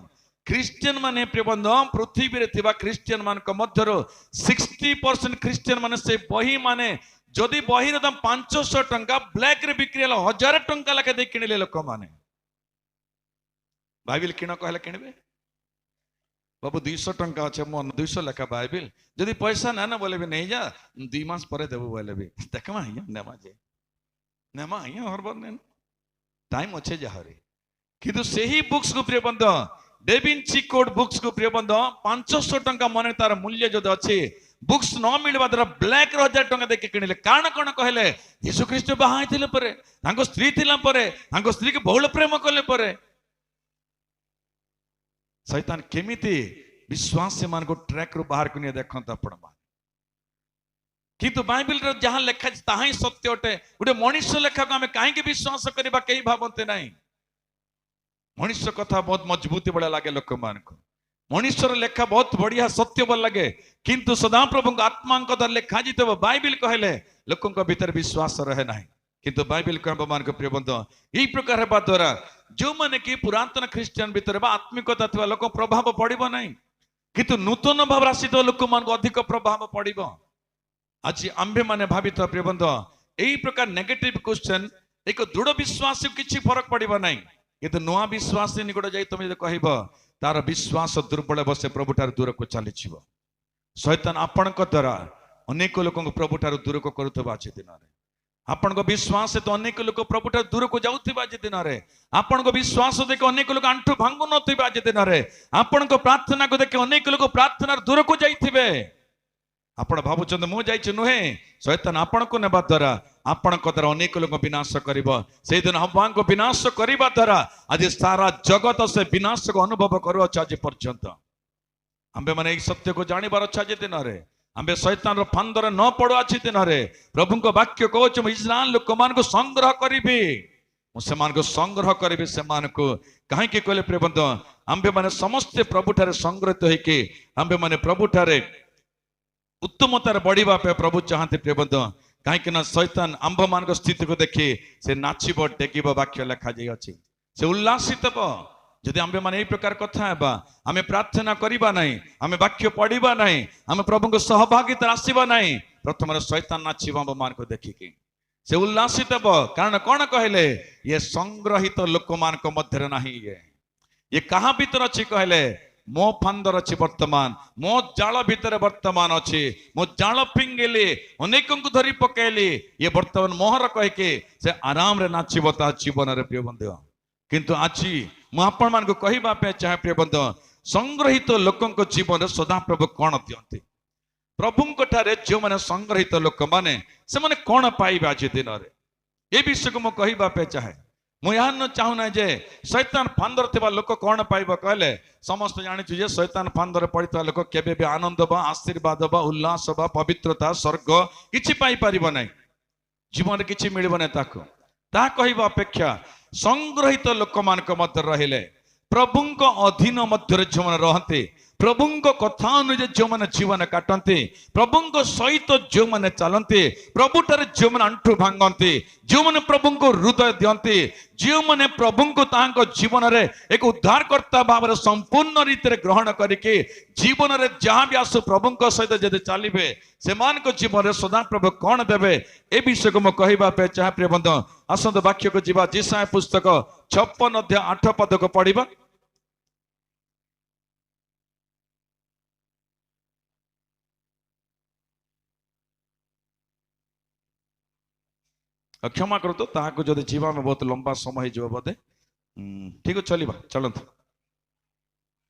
क्रिश्चियन माने प्रियबंधु पृथ्वी रे थिबा क्रिश्चियन मान को मध्यरो 60% क्रिश्चियन माने से बही माने जदि बही रे दाम 500 टंका ब्लैक रे बिक्री हला 1000 टंका लके दे किनिले लोक माने बाइबिल किन कहले किनबे बाबू 200 टंका अच्छे मन 200 लेखा बाइबिल जदि पैसा ना ना बोले भी नहीं जा 2 मास पर देबो बोले भी देखमा हिया नेमा जे नेमा हिया हर बार ने टाइम अच्छे जहारे किंतु सेही बुक्स को प्रिय बंधु डेविंची कोड बुक्स को प्रिय बंधु 500 टंका मन तार मूल्य जद अच्छे बुक्स न मिलवा द्वारा ब्लैक 1000 टंका देके किनिले कारण कोन कहले यीशु ख्रीष्ट बाहा थिले परे तांको स्त्री थिला परे तांको स्त्री के बहुल प्रेम कले परे शैतान केमिति विश्वास से मान को ट्रैक रो बाहर को नहीं देखंत आपण मान किंतु बाइबिल रे जहां लिखा ताहा ही सत्य अटे गोटे मनुष्य लेखा को हमें काहे के विश्वास करबा केही भाबंते नाही मनुष्य कथा बहुत मजबूती बड़ा लगे लोक मान को मनुष्य लेखा बहुत बढ़िया सत्य बल लगे किंतु सदा प्रभु आत्मा द्वारा लेखा जितब बाइबिल कहले लोकों भीतर विश्वास रहे ना किंतु बाइबिल कहबा मान को प्रिय बंधु यही प्रकार हेबा द्वारा जो माने कि पुरातन क्रिश्चियन भीतर बा आत्मिकता थिबा लोक प्रभाव पड़िबो नाही किंतु नूतन भाव राशित लोक मान को अधिक प्रभाव पड़िबो आज आंबे माने भावित प्रिय बंधु यही प्रकार नेगेटिव क्वेश्चन एक दृढ़ विश्वास किछि फरक पड़िबो नाही किंतु नुआ विश्वास निकट जाई तुम जे कहबो तार विश्वास दुर्बल बसे प्रभु ठार दूर को चली शैतान आपण द्वारा अनेक लोक प्रभु ठार दूर को करुवा आज दिन में आपण विश्वास तो अनेक लोक प्रभु ठार दूर को जाऊथिबा आज दिन में आपण विश्वास देख अनेक लोक आंठु भांगु नथिबा आज दिन में आपण प्रार्थना को देख अनेक लोक प्रार्थना दूर को जाइथिबे आपण भावुचंद मु जाइछि नुहे शैतान आपण को नेबा द्वारा आपण को द्वारा अनेक लोक विनाश करिवो से दिन हव्वा को विनाश करिबा द्वारा आज सारा जगत से विनाश को अनुभव करू आज पर्यंत आंबे माने सत्य को जानिबार अच्छा आज दिन में आंबे शैतान रो फांदर न पड़ो आज दिन में प्रभु को वाक्य कहूँ मु इस्राएल लोक मान को संग्रह करिबी मु सेमान को संग्रह करिबी सेमान को कहीं कहले प्रेबंध आंबे माने समस्त प्रभु ठारे संग्रहित होइके आंबे माने प्रभु ठारे उत्तमतार बढ़िबा पे प्रभु चाहते प्रेबंध कहीं शैतान आंभ मान स्थिति को देखी से नाचब टेकिब वाक्य लिखा जाइए से उल्लासित हे जदि आंबे माने एई प्रकार कथा हेबा आमे प्रार्थना करिबा नहीं आमे वाक्य पढ़िबा नहीं आमे प्रभु को सहभागिता आसीबा नहीं प्रथम शैतान नाचिब आंभ मान को देखिकी से उल्लासित हे कारण कौन कहले ये संग्रहित लोक मान मध्य नहीं ये कहा भीतर अच्छी कहले मो फांदर अच्छी वर्तमान मो जाल भितर वर्तमान अच्छी मो जाल फिंगिली अनेक को धरी पकेली ये वर्तमान मोहर कहीकि से आराम रे नाचिब ता जीवन रे प्रिय बंधु किंतु आज मुझे मान को कहवा चाहे प्रिय बंधु संग्रहित लोकों जीवन सदा प्रभु कौन दियंती प्रभु ठारे जो मैंने संग्रहित लोक मैंने से मैंने कौन पाइबे आज दिन में ये विषय को मुझे कहवा चाहे मुझे चाहूना जे शैतान फांदर थिबा लोक कौन पाइब कहले समस्त जानिछु जे शैतान फांदर पड़ता लोक केबे भी आनंद बा आशीर्वाद बा उल्लास बा पवित्रता स्वर्ग किछि पाई परिबो नै जीवन रे किछि मिलिबो नै ताको ता कहबा अपेक्षा संग्रहित लोक मान मध्य रहिले प्रभुंक अधीन मध्य जो मैंने रहते प्रभुंक कथा अनुसार जो मैंने जीवन काटते प्रभुंक सहित जो मैंने चलते प्रभु ठारे जो मैंने अंठु भांगती जो मैंने प्रभु को हृदय दियंती जो मैंने प्रभु को तांको जीवन रे एक उद्धारकर्ता भाव में संपूर्ण रीति ग्रहण करके जीवन रे जहाँ भी आसु प्रभु सहित जदि चलिए से मान को जीवन रे सदा प्रभु कौन देवे ए विषय को मुझे कहवा चाहे प्रिय बंधु आसंत वाक्य को जीवा जिसाय पुस्तक 56 अध्याय 8 पद को पढ़िबा क्षमा करो तो ताको जदि जीवा में बहुत लंबा समय जो बोधे ठीक है चलिबा चलंत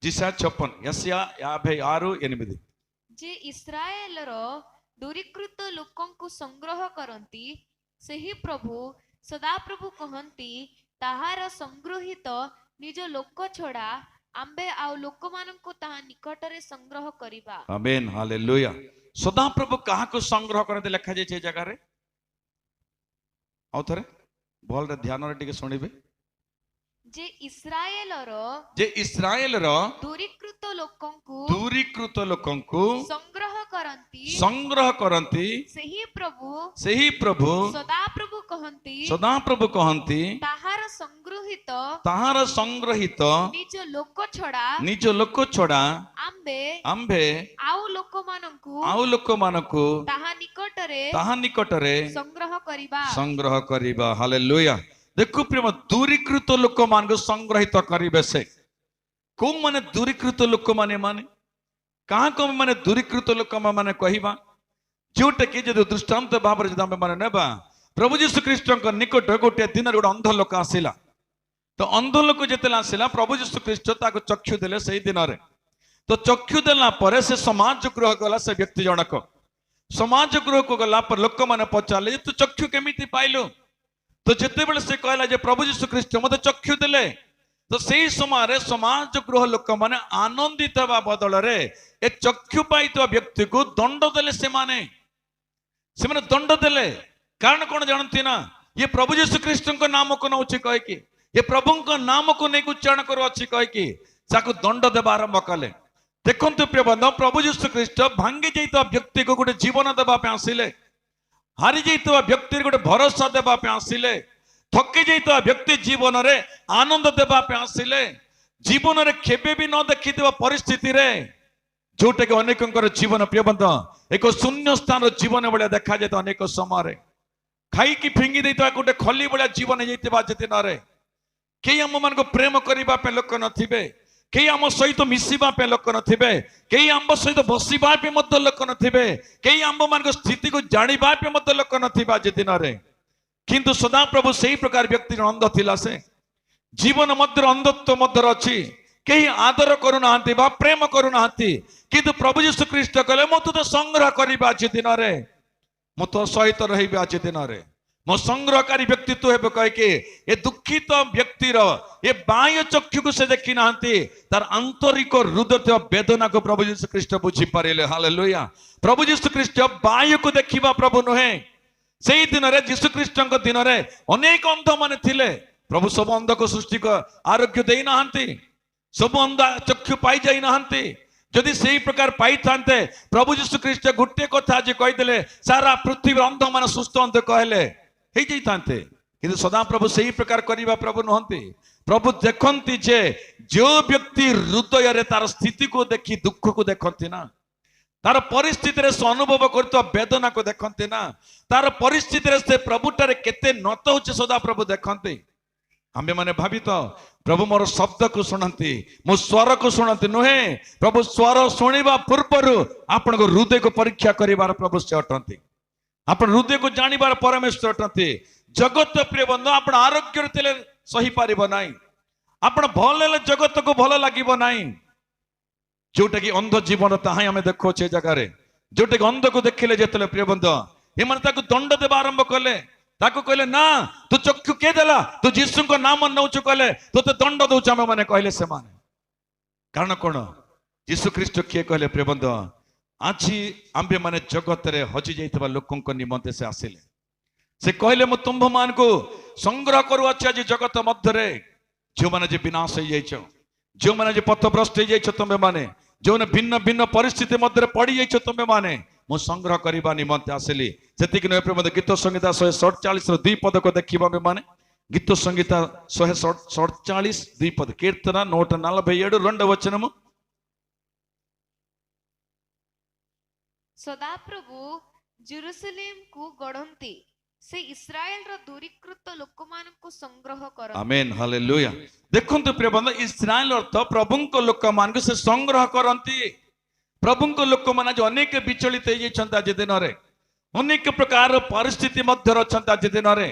जिसा 56 यसिया 56:8 जे इस्राएल रो दूरीकृत लोकों को संग्रह करंती सेही प्रभु सदा प्रभु कहंती ताहार संग्रहित निज लोक छोड़ा आंबे आउ लोक मान को ताहा निकट रे संग्रह करिबा आमेन हालेलुया सदा प्रभु कहा को संग्रह करते लिखा जाय छै जगह रे आउ थरे भल रे ध्यान रे टिके सुनिबे जे इस्राएल रो दूरीकृत लोकों को संग्रह करंती सेही प्रभु सदा प्रभु कहंती ताहार संग्रहित निज लोक छोड़ा आंबे आउ लोक मानकु ताहा निकटरे संग्रह करिबा हालेलुया देखो प्रेम दूरीकृत लोक मान को संग्रहित करिबे से को माने दूरीकृत लोक माने कहाँ को माने दूरीकृत लोक माने कहवा जोटा कि जब दृष्टांत भाव में माने नेबा प्रभु यीशु ख्रीष्ट निकट गोटे दिन गोटे अंध लोक आसिला तो अंध लोक जिते आसिला प्रभु यीशु ख्रीष्ट ताको चक्षु देले से दिन रे तो चक्षु देला परे से समाज गृह गला से व्यक्ति जनक समाज गृह को गला पर लोक माने पचारे तू चक्षु केमिति पाइलु तो जिते बेले से कहला जे प्रभु यीशु ख्रीष्ट मते चक्षु देले तो सही समय समाज गृह लोक माने आनंदित बा बदल रे ए चक्षु पाइतवा व्यक्ति को दंड देले से माने दंड देले कारण कौन जानती ना ये प्रभु यीशु ख्रीष्ट को नाम को नौछि कह कि ये प्रभु को नाम को नहीं उच्चारण करो अच्छी कह कि ताको दंड देबा आरंभ कले देखंतु प्रिय बंधु प्रभु यीशु ख्रीष्ट भांगी जाइतवा व्यक्ति को गोटे जीवन देबा पे आसिले हारी जाइतवा व्यक्ति गोटे भरोसा देबा पे आसिले थकी जाइतवा व्यक्ति जीवन रे आनंद देबा पे आसिले जीवन रे केबे भी न देखितवा परिस्थिति रे जोटे के अनेकंकर जीवन प्रिय बंधु एक शून्य स्थान जीवन बलिया देखा जाए अनेक समय खाई की फिंगी देइतवा गोटे खली बलिया जीवन जाइतवा जे दिन रे के हम मन को प्रेम करबा पे लोक नथिबे कई आम सहित मिसिबा पे लोक नथिबे कई आम सहित बसिबा पे मध्य लोक नथिबे कई आम मान स्थिति को जानिबा पे मध्य लोक नथिबा आज दिन रे किंतु सदा प्रभु सही प्रकार व्यक्ति अंध थिला से जीवन मध्य अंधत्व मध्य अच्छी कहीं आदर करूना प्रेम करूना किंतु प्रभु यीशु ख्रीष्ट कहले मो तुते संग्रह करिबा आज दिन रे मो तो सहित रहिबा आज दिन रे मो संग्रहकारी व्यक्तित्व हेबे कह के ए दुखित व्यक्तिर ए बाह्य चक्षु को से देखि नांती तार आंतरिक हृदय वेदना को प्रभु यीशु ख्रीष्ट बुझी पारिले हालेलुया प्रभु यीशु ख्रीष्ट बाह्य को देखिबा प्रभु नुहे सेही दिन रे यीशु ख्रीष्टଙ୍କ दिन रे अनेक अंध माने थिले प्रभु सब अंध को सृष्टि को आरोग्य देई नांती सब अंध चक्षु पाई जाई नांती जदि सही प्रकार पाई थांते प्रभु यीशु ख्रीष्ट गोटे कथा जे कहिदेले सारा पृथ्वी अंध मान सुस्थ अंध कहले हे जाई थांते किंतु सदा प्रभु सही प्रकार करिबा प्रभु नहंती प्रभु देखंती जे जो व्यक्ति हृदय रे तार स्थिति को देखि दुख को देखंती ना तार परिस्थिति रे से अनुभव करतो वेदना को देखंती ना तार परिस्थिति रे से प्रभु टारे केते नत होचे सदा प्रभु देखंती आम्भे माने भावित प्रभु मोर शब्द को शुणती मो स्वर को शुणती नुहे प्रभु स्वर शुणिबा पूर्वर आपण को हृदय को परीक्षा करिवार प्रभु से अटंती आपण हृदय को जानिबार परमेश्वर अटंती जगत प्रिय बंधु आपण आरोग्य थिले सही पारिबो नाही आपण भल हेले जगत को भल लागिबो नाही जोटा कि अंध जीवन ताहा आमे देखो छे जगह रे जोटा कि अंध को देखिले जेतले प्रिय बंधु ए माने ताको दंड देबा आरंभ कले ताको कहले ना तू चक्षु के देला तू यीशु को नाम नौचु कहले तोते दंड दउछ आमे माने कहले से माने कारण कोन यीशु ख्रीष्ट के कहले प्रिय बंधु आछि आम्बे माने जगत रे हजि जाइतबा लोकंक निमंते से आसिले से कहले मु तुम्भ मान को संग्रह करू अछि आज जगत मध्य रे जो माने जे विनाश हो जाइछो जो माने जे पथभ्रष्ट हो जाइछो तमे माने जो ने भिन्न भिन्न परिस्थिति मध्य रे पड़ी जाइछो तमे माने मु संग्रह करबा निमंते आसिली सेतिक न प्रेम गीत संगीता 147 रो 2 पद को देखिबा में माने गीत संगीता 147 2 पद कीर्तन 147 2 वचनము सदाप्रभु जेरुसलेम को गढ़ंती से इस्राएल रो दूरीकृत लोक मान को संग्रह कर आमेन हालेलुया देखंतु प्रिय बंधु इस्राएल अर्थ प्रभुंक लोक मान को से संग्रह करंती प्रभुंक लोक मान जो अनेक विचलित हो जाइछंता जे दिन रे अनेक प्रकार परिस्थिति मध्य रछंता आज दिन रे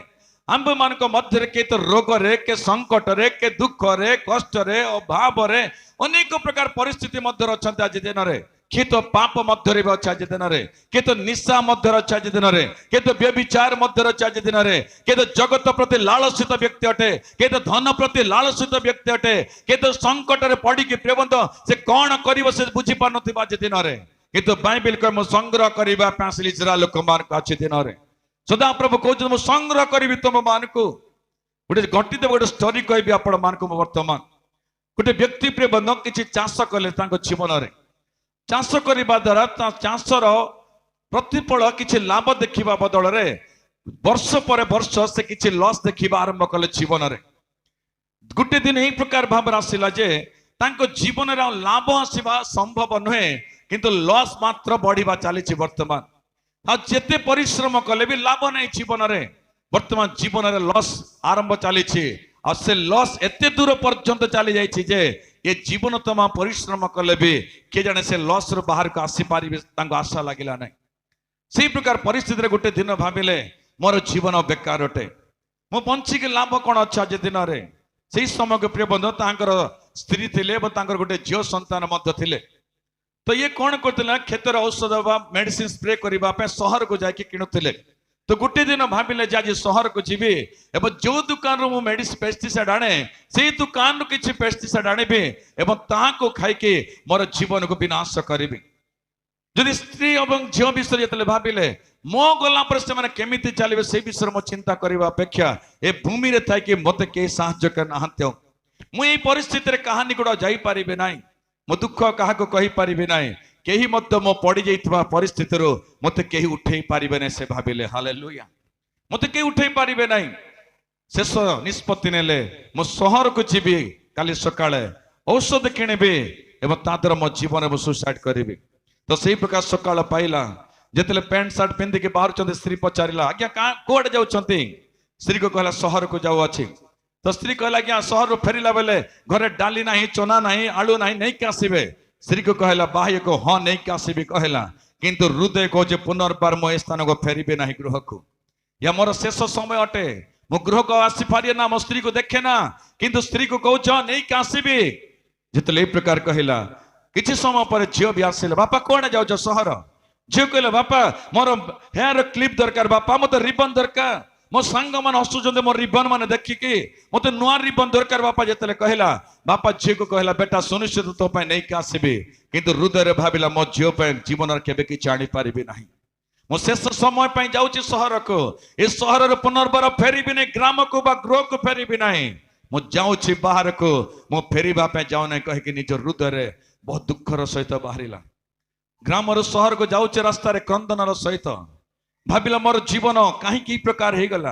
आंब मान को मध्य रे के तो रोग रे के संकट रे के दुख रे कष्ट रे अभाव रे अनेक प्रकार परिस्थिति मध्य रछंता आज दिन रे के तो पाप मध्य रे अच्छा आज दिन रे के तो निशा मध्य अच्छा आज दिन रे के तो व्यभिचार मध्य अच्छा आज दिन रे के तो जगत प्रति लालसित व्यक्ति अटे के तो धन प्रति लालसित व्यक्ति अटे के तो संकट रे पड़ी के प्रेबंध से कौन करिवो से बुझी पार नथिबा आज दिन रे किंतु बाइबल को मु संग्रह करबा पासिल इस्राएल लोक मान को अछि दिन रे सदा प्रभु कहउछ मु संग्रह करबी तुम मान को गोटे घटित गोटे स्टोरी कहबी आपण मान को वर्तमान गोटे व्यक्ति प्रिय बंधु किछि चाष कले तांको जीवन रे चाष करबा द्वारा ता चाषर प्रतिफल किछि लाभ देखिबा बदल रे वर्ष पर वर्ष से किछि लॉस देखिबा आरंभ कले जीवन रे गोटे दिन एही प्रकार भाव आसिला जे तांको जीवन रे लाभ आसीबा संभव नहे किंतु लॉस मात्र बढ़िबा चली वर्तमान आ जेते परिश्रम कले भी लाभ नहीं जीवन रे वर्तमान जीवन रे लॉस आरंभ चली आ से लॉस एते दूर पर्यंत चली जाइछि जे ये जीवन तमा परिश्रम कले भी के जाने से लॉस रो बाहर को आसी पारिबे तांको आशा लागिला नहीं सेही प्रकार परिस्थिति रे गोटे दिन भाबिले मोर जीवन बेकार अटे मो बंची के लाभ कोन अच्छा जे दिन रे सेही समय के प्रिय बंधु तांकर स्त्री थिले ब तांकर गोटे झियो संतान मध्य थिले तो ये कौन करते क्षेत्र औषध मेडिसिन स्प्रे करने सहर को जाके किणुले तो गोटे दिन भाविले जे आज सहर को जीवी एवं जो दुकान रू मेडिसिन पेस्टिसाइड आने से दुकान रू किसी पेस्टिसाइड आनिबी एवं ताको खाइके मोर जीवन को विनाश करी जदि स्त्री और झील विषय जो भाविले मो गला पर से केमिति चलिए से विषय मो चिंता करने अपेक्षा ए भूमि रे थाइके मते के साहाय्य करना मुझे परिस्थिति कहानी गुड़ा जापारे ना मो दुख क्या कही पारि ना कहीं मो पड़ जा परिस्थिति मत कहीं उठे पारे ना से भाविले हालेलुया मत कहीं उठे पारे ना शेष निष्पत्ति नेले मो सहर को जीवी काली सकाळे औषध किणबी एवं तादर मो जीवन में सुसाइड करी तो सही प्रकार सकाळ पाइला जिते पैंट सार्ट पिंधिकी बाहर स्त्री पचारा आज्ञा कौड़े जाऊँ स्त्री को कहला सहर को जाऊ अच्छी तो स्त्री कहला कि सहर फेरला बेले घरे डाली नहीं, चना नहीं, आलू नहीं, नहीं के आसबे। स्त्री को कहला बाह्य को हाँ नहीं के आसबी कहला, किंतु हृदय को जे पुनर्बार मो स्थान को फेरबे नहीं गृह को, या मोर शेष समय अटे, मो गृह को आसी पारे ना, मो स्त्री को देखे ना, किंतु स्त्री को कहूछ नहीं के आसबी। जितले प्रकार कहला किछि समय पर झील भी आसिले, बापा कौन जाऊछ सहर? झील कहले बापा मोर हेयर क्लिप दरकार, बापा मत रिबन दरकार, मो सांग मान हसुचंदे मोर रिबन मान देखिकी मत नुआ रिबन दरकार बापा। जितले कहला बापा झील को कहला बेटा सुनिश्चित तो पे नहीं के आसबी, किंतु हृदय भाविला मो झील पे जीवन केबे कि जानी पारिबी नहीं, मो शेष समय पे जाऊची सहर को, ए सहर पुनर्बार फेरबी नहीं, ग्राम को बा गृह को फेरबी नहीं, मो जाऊची बाहर को, मो फेरिबा पे जाऊ नहीं कहि निज हृदय बहुत दुखर सहित बाहरिला। ग्राम सहर को जाऊचे रास्तार क्रंदनर सहित भाविला मोर जीवन कहीं प्रकार हो गला,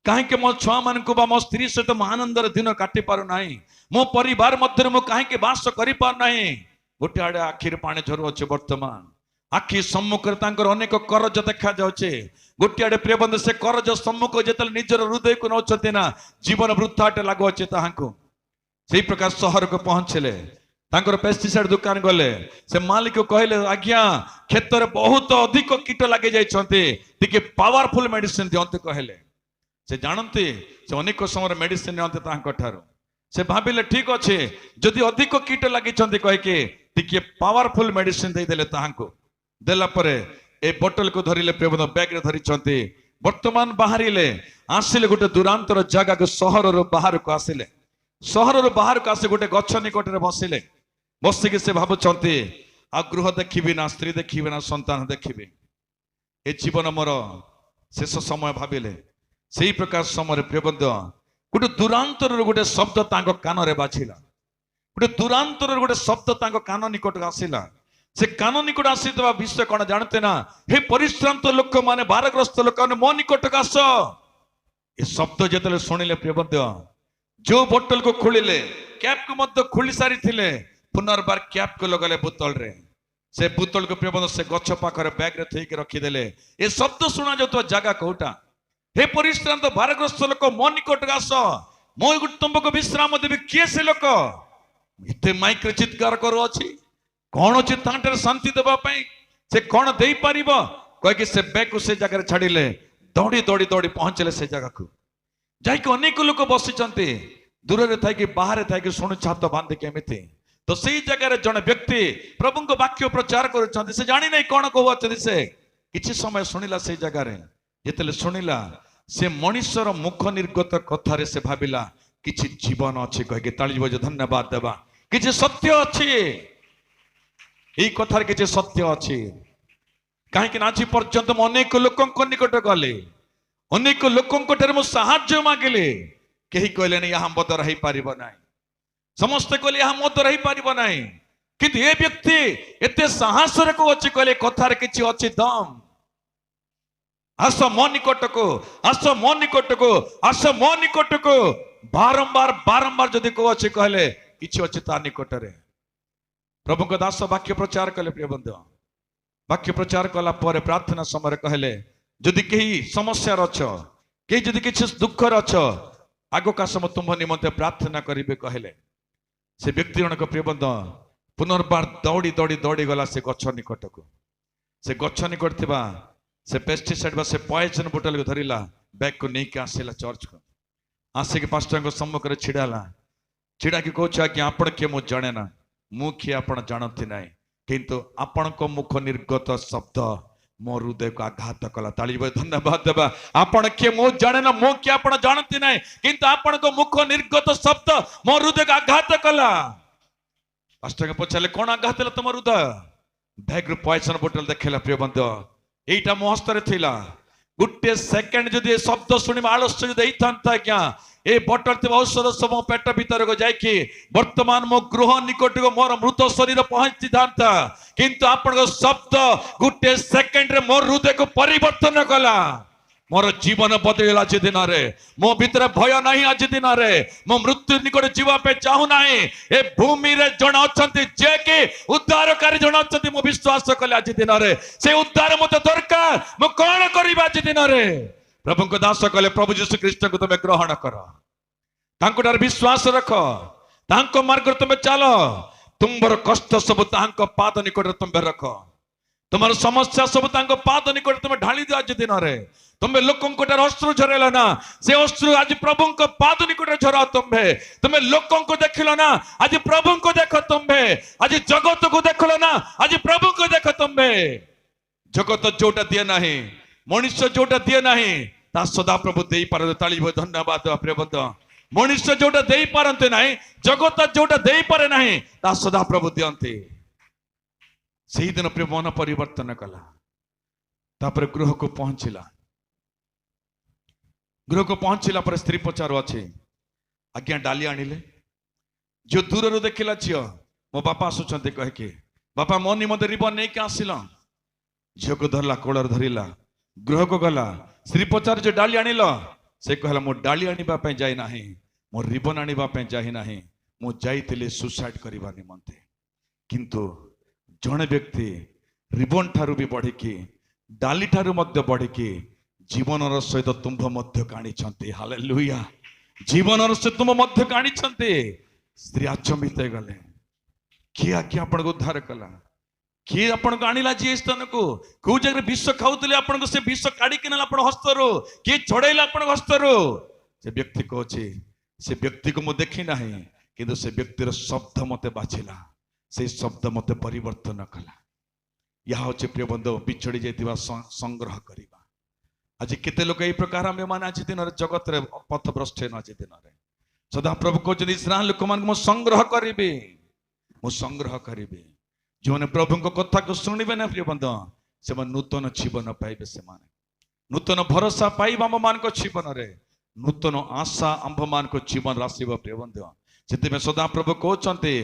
कहीं मो छुआ मान को मो स्त्री सहित मो आनंदर दिन काटि पारु नाही, मो परिवार मध्य मु कहीं बास करि पार नाही। गोटे आड़े आखिर पानी झरु अच्छे, वर्तमान आखि सम्मुख अनेक करज देखा जाउछे। गोटे आड़े प्रिय बंधु से करज सम्मुख जेतले निजर हृदय को नौचते ना, जीवन वृद्धाटे लागु अच्छे ताहाको। सेही प्रकार सहर को पहुंचले, तांकर पेस्टिसाइड दुकान गले, से मालिक कहले आज्ञा खेत रे बहुत अधिक कीट लगे जाइछन्ते, टिके पावरफुल मेडिसिन दियंते कहले। से जानते से अनेक समय मेडिसिन नियंते तांको ठारो, से भाबिले ठीक अच्छे जदि अधिक कीट लगी कह के टिके पावरफुल मेडिसिन दे देले तांको। देला परे ए बोतल को धरिले प्रेम बैग रे धरिछन्ते, वर्तमान बाहरिले आसिले गोटे दूरांतर जगह को, सहर रो बाहर को आसिले, सहर रो बाहर को आसे गोटे गछ निकट रे बसिले। बसिक से भावुंटे आ गृह देखी ना, स्त्री देखी ना, संतान देखी, ए जीवन मोर शेष समय भाविले। से ही प्रकार समय प्रियबंध गोटे दूरांतर गोटे शब्द तांको कान रे बाजिला, गोटे दूरांतर गोटे शब्द तांको कान निकट आसिला। से कान निकट आसीवा विषय कौन जानते ना, हे परिश्रांत लोक माने, भारग्रस्त लोक माने मो निकट आस। ए शब्द जिते शुणिले प्रियबंध, जो बोतल को खोलिले कैप को मध्य खोली सारी थिले, पुनर्बार कैप को लगले बोतल रे, से बोतल को प्रियबंध से गछ पाखरे बैग रे थैके रखिदेले। ए शब्द शुणा जाउतबा जगह कोटा, हे परिश्रांत भारग्रस्त लोक मो निकट आस, मो तुमको विश्राम देवी। किए से लोक एते माइक रे चित्कार करू अछि, कौन अच्छे तांटर शांति देवा से कौन दे पार कहीकि से बैग को से जगह छाड़िले, दौड़ी दौड़ी दौड़ी पहुंचले से जगह को जाइक अनेक लोक बसी दूर रे थाई बाहर थाई शुणु छात बांधि केमिति। तो सही जगह जड़े व्यक्ति प्रभु को वाक्य प्रचार कर जानी नहीं कौन कहते, से किसी समय शुणिला से जगह जिते शुणिला से मनुष्यर मुख निर्गत कथार से भाविला किसी जीवन अच्छी कहीकि ताली बजे धन्यवाद देवा, किसी सत्य अच्छी, यही कथार किसी सत्य अच्छी। कहीं आज पर्यंत अनेक लोक निकट गले, अनेक लोक साहाय्य मागिले, कहीं कहले नहीं यहाँ मद रही पार ना, समस्ते कहले यहाँ मद रही पार ना, किंतु ये व्यक्ति एते साहस को अच्छी कहले कथार किसी अच्छी दम। आस मो निकट को, आस मो निकट को, आस मो निकट को, बारंबार बारंबार जदि को अच्छी कहले किसी अच्छी ता निकट रे। प्रभु को दास वाक्य प्रचार कले प्रिय बंधु, वाक्य प्रचार कला पर प्रार्थना समय कहले जदि कहीं समस्या अच्छ, कहीं जदि किसी दुखर अच्छ, आग का समय तुम निमंते प्रार्थना करेंगे कहले। से व्यक्ति जनक प्रिय बंधु पुनर्बार दौड़ी दौड़ी दौड़ी गला से गछ निकट को, से गछ निकट थिबा से पेस्टिसाइड बा से पॉइजन बोतल को धरिला, बैग को नहीं के आसिला चर्च को, आसिक पास्टर सम्मुख में छिड़ाला, छिड़ा कि कहूँ आज्ञा आपण किए मुझे जाने ना, मु किए आप जानती ना, किंतु आपण को मुख निर्गत शब्द मो हृदय को आघात कला। ताली बजे धन्यवाद देवा। आपण किए मु जाने ना, मु किए आप जानती ना, किंतु आपण को मुख निर्गत शब्द मो हृदय को आघात कला। पास्टर के पचारे कौन आघात है तुम हृदय? बैग रु पॉइजन बोतल देखला प्रिय बंधु, एटा मो हस्त रे थिला, गोटे सेकेंड जदि शब्द शुणी आलस्य जदि था क्या ए बोतल थे औषध सब पेट भीतर को जाकि वर्तमान मो गृह निकट को मोर मृत शरीर पहुंची था, किंतु आपण शब्द गोटे सेकेंड रे मोर हृदय को परिवर्तन कला। मोर जीवन बदल आज दिन में, मो भीतर भय नहीं आज दिन में, मो मृत्यु निकट जीवापे चाहू ना। ए भूमि रे जन अच्छा जे कि उद्धारकारी जन अच्छा, मो विश्वास कले आज दिन में से उद्धार मत दरकार, मो कौन कर आज दिन में। प्रभु को दास कले प्रभु यीशु ख्रीष्ट को तुम ग्रहण कर, तांको ठारे विश्वास रख तांको मार्ग तुम चल तुम्हार कष्ट सब तांको पाद निकट तुम रख तुम्हार समस्या सब तांको पाद निकट तुम ढाली दियो आज दिन रे तुम्हें लोकों अश्रु झरेल ना से अश्रु आज प्रभु को पाद निकट झरा तुम्हें लोकों को देखिल ना आज प्रभु को देख तुम्हें आज जगत को देखल ना आज प्रभु को देख तुम्हें जगत जोटा दिए ना मनुष्य जोटा दिए ना ता सदा प्रभु दे पारे ताली धन्यवाद प्रिय बंधु मनुष्य जोटा दे पारते ना जगत जोटा दे पारे ना ता सदा प्रभु दियंती से दिन प्रिय मन परिवर्तन कला तापर गृह को पहुंचला गृह को पहुंचला पर स्त्री पचार अच्छे आज्ञा डाली आनिले जो दूर देखला झील मो बापा आसुंच कहीकि बापा मो निमंत रिबन नहीं आसिल झील को धरला कोलर धरला गृह को गला स्त्री पचार जो डाली आनिल से कहला मो डाली आने जाए ना मो रिबन आने जाए ना मु जाइली सुसाइड करने निमंते किंतु जड़े व्यक्ति रिबन ठारू भी बढ़ी डाली ठारू मध्य बढ़ी जीवन सहित तुम्भ मध्य काणी हालेलुया जीवन सहित तुम मध्य काणी स्त्री आचंबित गले किए आज्ञा आपन को उद्धार कला किए आपन को आनिला जी स्थान को कौ जगह विष खाऊले आपन से विष काढ़ी ना हस्तरू किए चढ़ेला आपन हस्तरू से व्यक्ति कहूँ से व्यक्ति को मुझे देखी ना किंतु से व्यक्तिर शब्द मते बाछिला से शब्द मते परिवर्तन कला यह हूँ प्रिय बंधु बिछड़ी जाइए संग्रह करवा आज केते लोग यही प्रकार आम मैंने आज दिन जगत पथ भ्रष्ट आज दिन सदा प्रभु कहते इस्राएल लोक मान संग्रह करी संग्रह करी जो मैंने प्रभु कथा को शुणे ना प्रिय बंधु से नूतन जीवन पाइबे से नूतन भरोसा पाइबा आम मान जीवन में नूतन आशा आंभ मान जीवन आसव प्रिय बंधु से सदा प्रभु कहते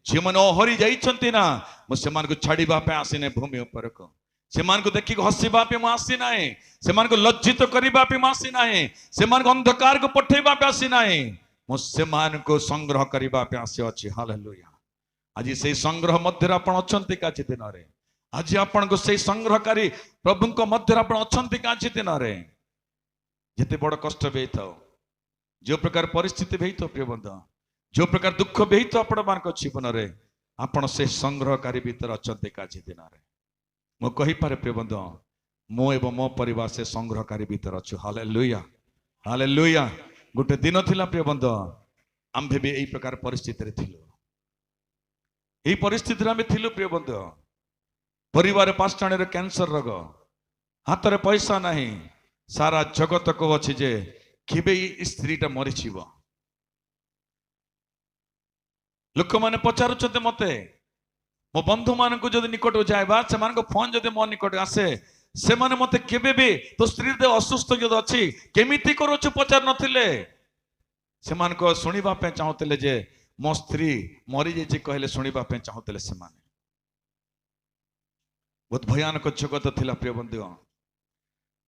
झी मैंने हरी जाइंट ना मुझे छाड़ा आसीने भूमि उपर को से देखिक हसवा आसी ना से लज्जित करने आसी ना से अंधकार को पठेवा आसी ना मुझे संग्रह करने आसी अच्छी हालेलुया आज से संग्रह मध्य आप आज दिन में आज आपण को से संग्रहकारी प्रभु मध्य आप आज दिन में जिते बड़ कष्ट भी था जो प्रकार परिस्थिति भी तो प्रिय बंधु जो प्रकार दुख भी तो आपण मान जीवन में आपण से संग्रहकारी भीतर अच्छा आज दिन में मु कहीपे प्रिय बंधु मो एवं मो परिवार से संग्रहकारी भीतर अच्छु हालेलुया हालेलुया गोटे दिन थिला प्रिय बंधु आम्भे भी यही प्रकार परिस्थिति थिलु यही परिस्थिति आम थिलु प्रिय बंधु परिवार पांचटाणी कैंसर रोग हाथ में पैसा नहीं सारा जगत को अच्छी जे केबे स्त्रीटा मरीज लोक मैंने पचारुंट मते मो बंधु मान को जब निकट जाए से फोन जब मो निकट आसे से माने मते केबे भी तो स्त्री देह असुस्थ जो अच्छी केमिति करूछु पचार नथिले से मान को सुनिबा पे चाहूले जे मो स्त्री मरी जाइए कहले सुनिबा पे चाहूले से माने बहुत भयानक जगत थिला प्रिय बंधु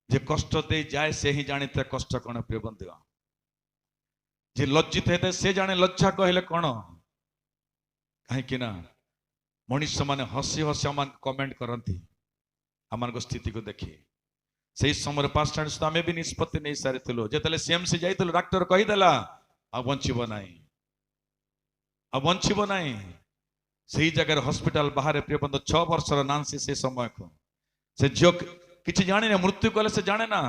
जे कष्ट दे जाए से ही जानी थे कष्ट कौन प्रिय बंधु जे लज्जित होते से जाने लज्जा कहले कौन कहीं ना मनुष्य माने हसी हसी आम कमेंट करती आम स्थिति को देखी से समय 5 आम भी निष्पत्ति नहीं सारी जो सीएमसी जाइल डाक्टर कहीदेला आ बंचब ना आ बंचब ना से जगह हॉस्पिटल बाहर प्रिय बंधु 6 वर्षर नांसी से समय को से झील कि जाने ना मृत्यु कले से जाने ना